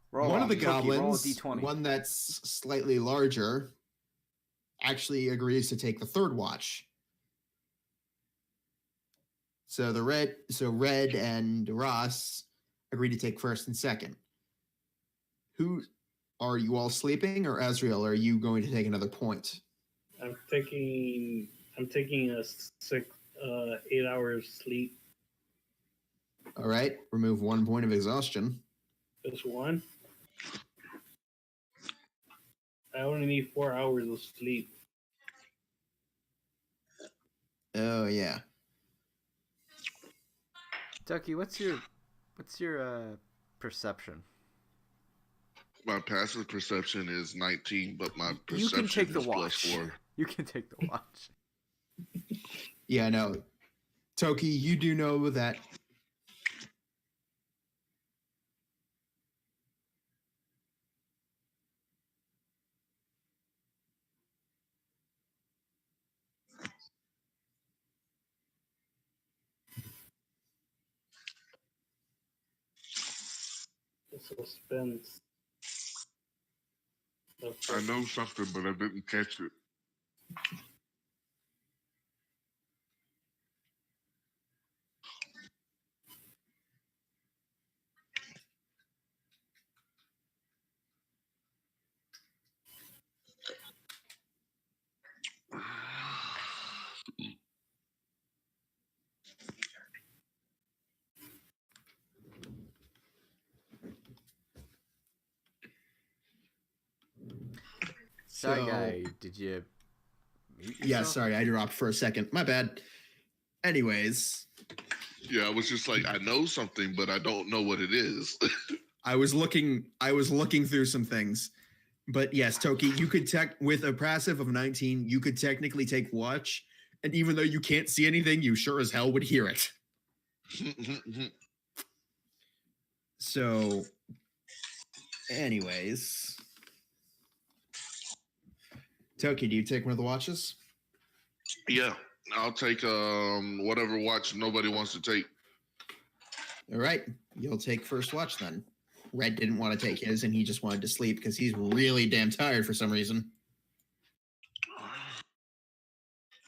One of the goblins, one that's slightly larger, actually agrees to take the 3rd watch. So Red and Ross agree to take 1st and 2nd. Who are you all sleeping, or Azrael? Are you going to take another point? I'm taking a 8 hours sleep. All right. Remove 1 point of exhaustion. Just one. I only need 4 hours of sleep. Oh yeah. Ducky, what's your perception? My passive perception is 19, but my perception You can take the is watch. +4. You can take the watch. Yeah, no. Toki, you do know that. The suspense. I know something, but I didn't catch it. Sorry, So- guy. Did you? Mute Yeah, yourself? sorry, I dropped for a second. My bad. Anyways, Yeah, I was just like, I know something, but I don't know what it is. I was looking through some things. But yes, Toki, you could with a passive of 19, you could technically take watch, and even though you can't see anything, you sure as hell would hear it. So anyways, Toki, do you take one of the watches? Yeah, I'll take whatever watch nobody wants to take. All right, you'll take first watch then. Red didn't want to take his, and he just wanted to sleep because he's really damn tired for some reason.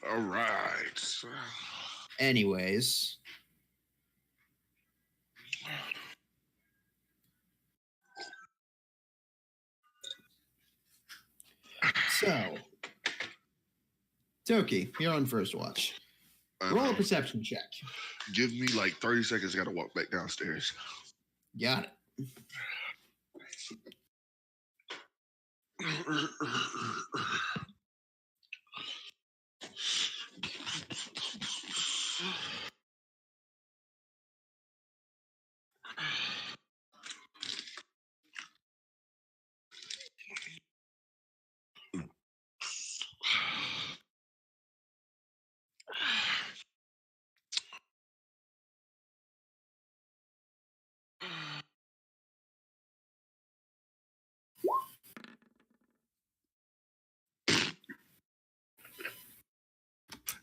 All right. Anyways, so Toki, you're on first watch. Roll a perception check. Give me like 30 seconds. I gotta walk back downstairs. Got it.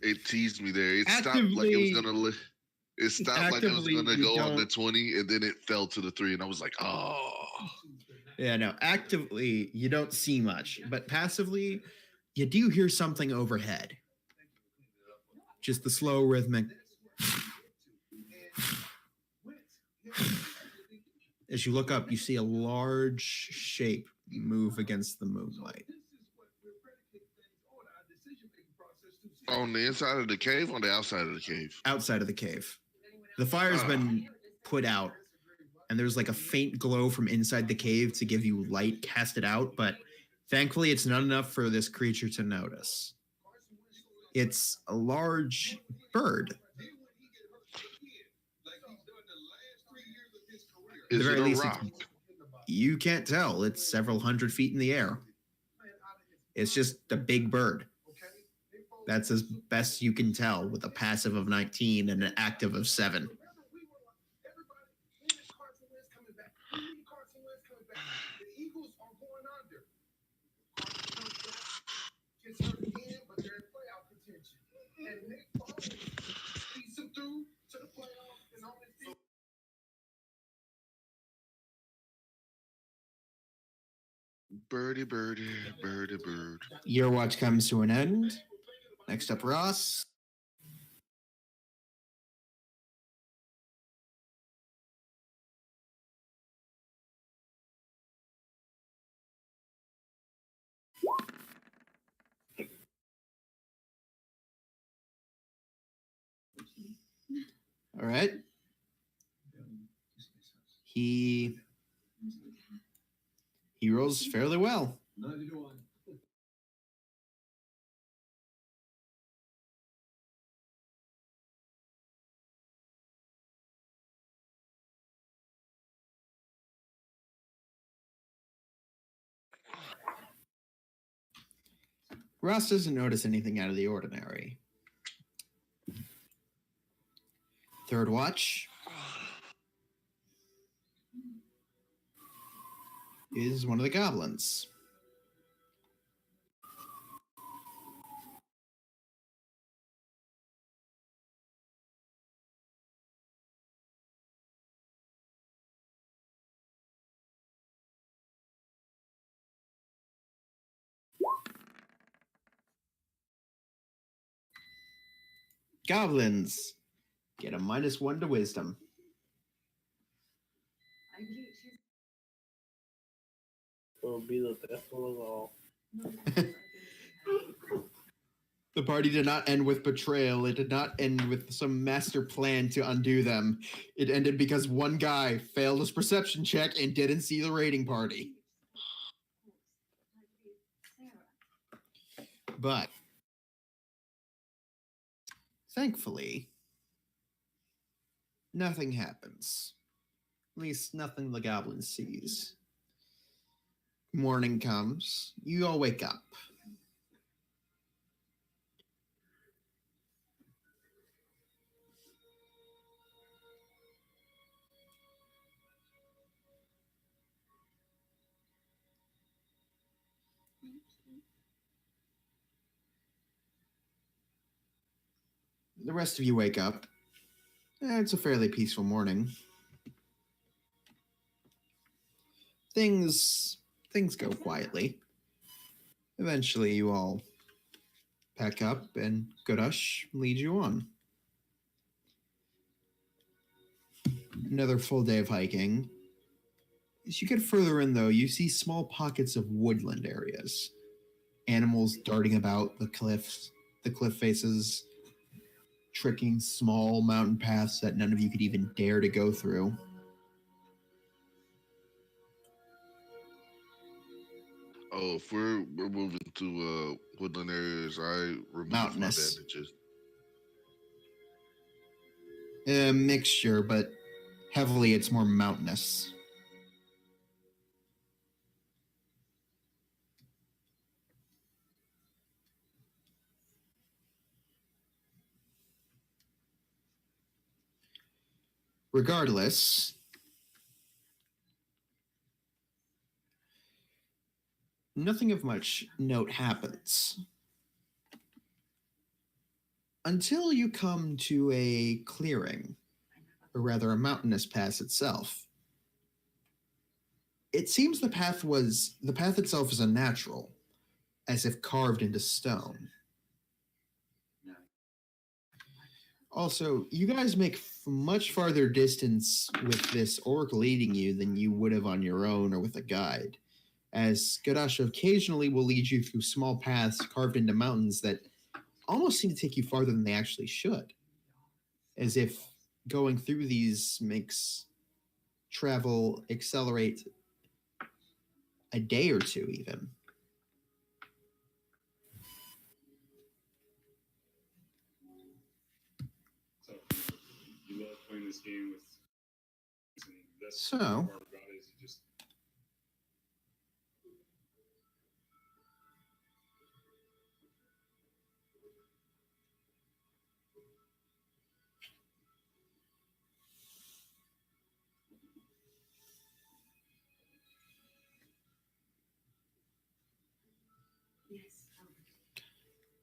It teased me there. It stopped like it was gonna. It stopped like it was Actively, gonna you go on the don't- 20, and then it fell to the 3, and I was like, oh. Yeah, no, actively, you don't see much, but passively, you do hear something overhead. Just the slow rhythmic. As you look up, you see a large shape move against the moonlight. On the inside of the cave, on the outside of the cave. Outside of the cave. The fire's been put out, and there's like a faint glow from inside the cave to give you light casted out, but thankfully it's not enough for this creature to notice. It's a large bird. At the Is very it a least, rock? you can't tell. It's several hundred feet in the air. It's just a big bird. That's as best you can tell with a passive of 19 and an active of 7. Birdie, birdie, birdie, bird. Your watch comes to an end. Next up, Ross. All right. He rolls fairly well. Ross doesn't notice anything out of the ordinary. Third watch is one of the goblins. Goblins get a -1 to wisdom. It'll be the death of us all. The party did not end with betrayal. It did not end with some master plan to undo them. It ended because one guy failed his perception check and didn't see the raiding party. But thankfully, nothing happens. At least nothing the goblin sees. Morning comes. You all wake up. The rest of you wake up. It's a fairly peaceful morning. Things go quietly. Eventually, you all pack up, and Godash leads you on. Another full day of hiking. As you get further in, though, you see small pockets of woodland areas. Animals darting about the cliff faces, tricking small mountain paths that none of you could even dare to go through. Oh, if we're moving to woodland areas, I remove Mountainous. my bandages. A mixture, but heavily it's more mountainous. Regardless, nothing of much note happens until you come to a clearing, or rather a mountainous pass itself. It seems the path itself is unnatural, as if carved into stone. Also, you guys make much farther distance with this orc leading you than you would have on your own or with a guide, as Godash occasionally will lead you through small paths carved into mountains that almost seem to take you farther than they actually should, as if going through these makes travel accelerate a day or two even. So you love playing this game with. That's So- the part about it is you just.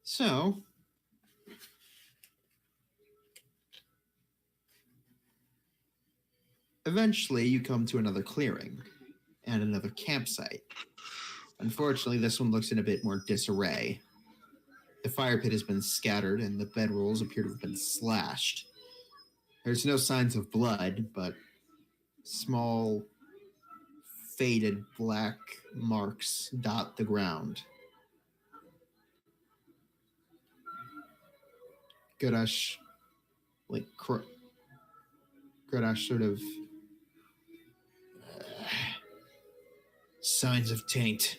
So, eventually you come to another clearing and another campsite. Unfortunately, this one looks in a bit more disarray. The fire pit has been scattered and the bedrolls appear to have been slashed. There's no signs of blood, but small, faded black marks dot the ground. Godash, Godash sort of Signs of taint.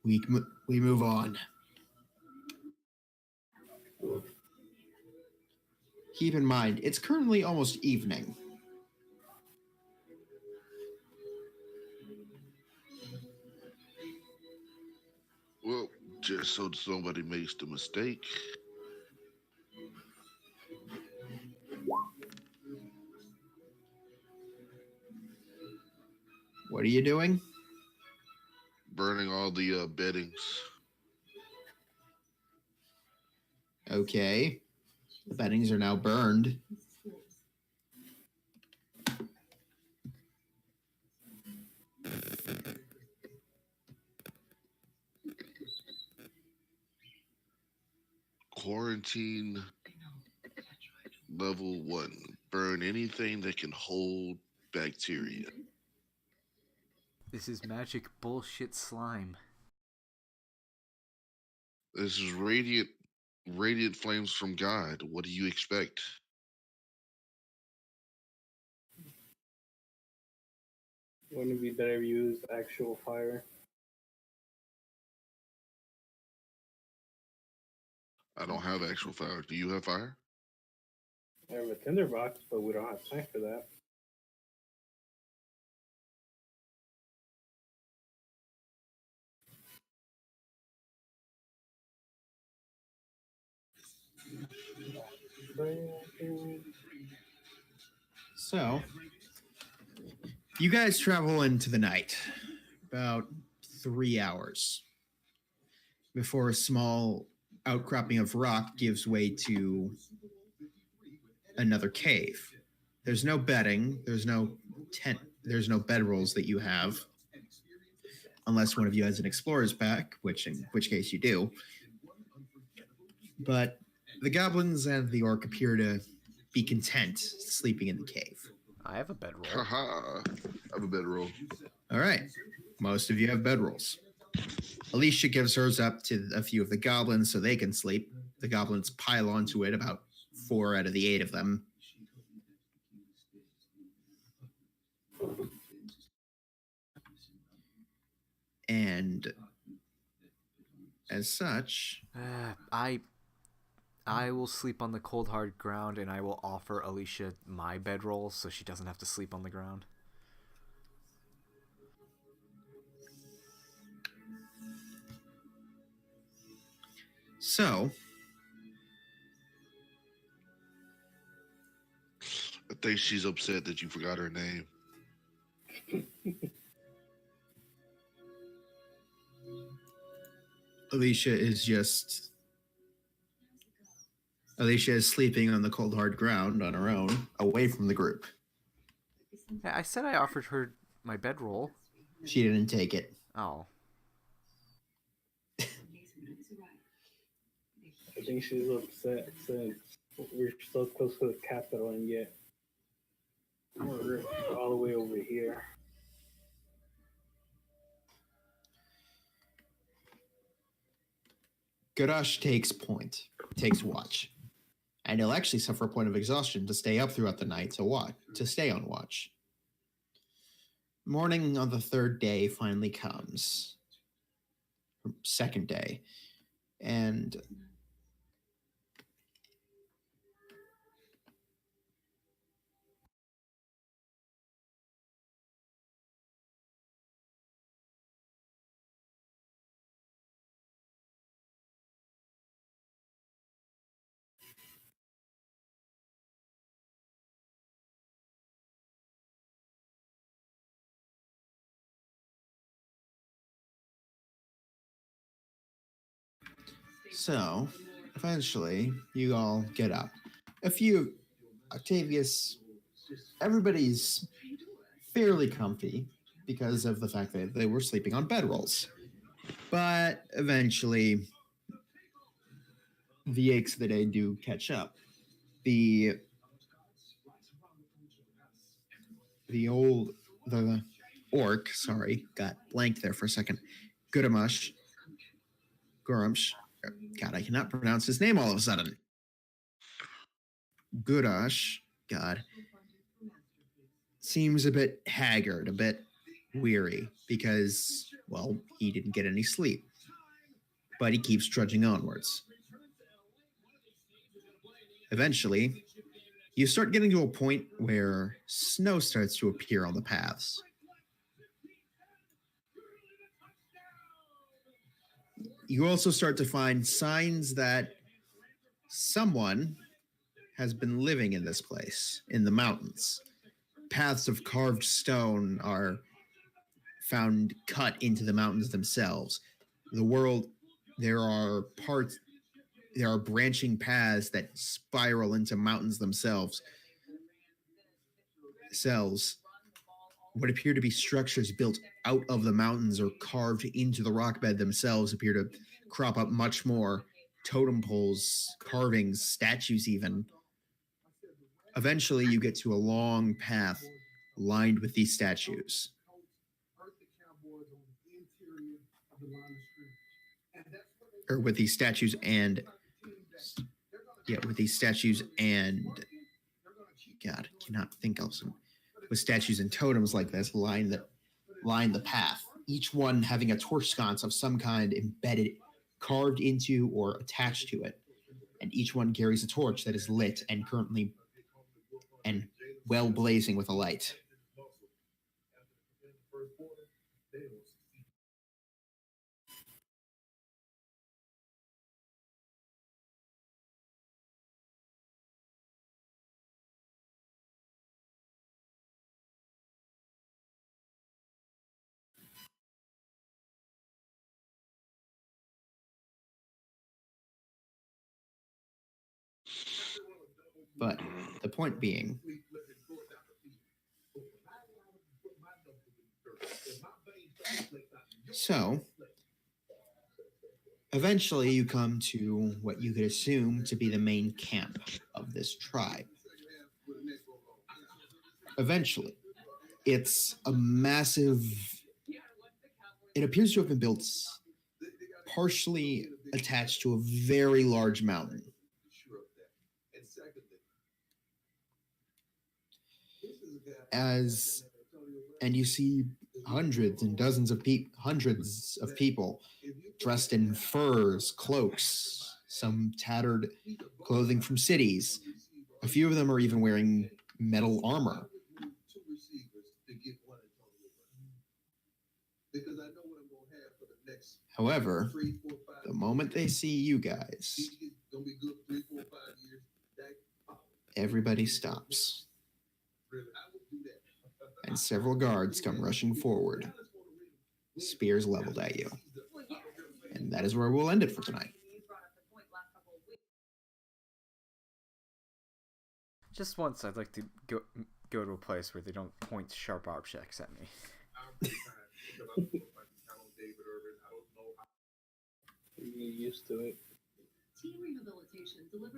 We move on. Keep in mind, it's currently almost evening. Well, just so somebody makes the mistake. What are you doing? Burning all the beddings. Okay. The beddings are now burned. Quarantine level 1. Burn anything that can hold bacteria. This is magic bullshit slime. This is radiant flames from God. What do you expect? Wouldn't it be better to use actual fire? I don't have actual fire. Do you have fire? I have a tinderbox, but we don't have time for that. So, you guys travel into the night, about 3 hours, before a small outcropping of rock gives way to another cave. There's no bedding, there's no tent, there's no bedrolls that you have, unless one of you has an explorer's pack, in which case you do. But the goblins and the orc appear to be content sleeping in the cave. I have a bedroll. Haha. I have a bedroll. All right. Most of you have bedrolls. Alicia gives hers up to a few of the goblins so they can sleep. The goblins pile onto it, about 4 out of the 8 of them. And as such, I will sleep on the cold hard ground, and I will offer Alicia my bedroll so she doesn't have to sleep on the ground. So, I think she's upset that you forgot her name. Alicia is sleeping on the cold hard ground on her own, away from the group. Yeah, I said I offered her my bedroll. She didn't take it. Oh. I think she's upset since we're so close to the capital and yet we're all the way over here. Gadash takes watch. And he'll actually suffer a point of exhaustion to stay up throughout the night to stay on watch. Morning on the 3rd day finally comes. 2nd day. And so, eventually, you all get up. Octavius, everybody's fairly comfy because of the fact that they were sleeping on bedrolls. But eventually, the aches of the day do catch up. The orc, got blanked there for a second. Gorumsh. God, I cannot pronounce his name all of a sudden. Gurash, God, seems a bit haggard, a bit weary because, well, he didn't get any sleep. But he keeps trudging onwards. Eventually, you start getting to a point where snow starts to appear on the paths. You also start to find signs that someone has been living in this place, in the mountains. Paths of carved stone are found cut into the mountains themselves. There are branching paths that spiral into mountains themselves. What appear to be structures built out of the mountains or carved into the rock bed themselves appear to crop up much more. Totem poles, carvings, statues even. Eventually, you get to a long path lined with these statues. Or with these statues and... Yeah, with these statues and... God, I cannot think of some... With statues and totems like this line the path, each one having a torch sconce of some kind embedded, carved into or attached to it, and each one carries a torch that is lit and currently and well blazing with a light. But the point being, so eventually you come to what you could assume to be the main camp of this tribe. Eventually, it's a massive... It appears to have been built partially attached to a very large mountain. And you see hundreds of people dressed in furs, cloaks, some tattered clothing from cities. A few of them are even wearing metal armor. However, the moment they see you guys, everybody stops. And several guards come rushing forward, spears leveled at you. And that is where we'll end it for tonight. Just once, I'd like to go to a place where they don't point sharp objects at me. You get used to it. Team rehabilitation delivers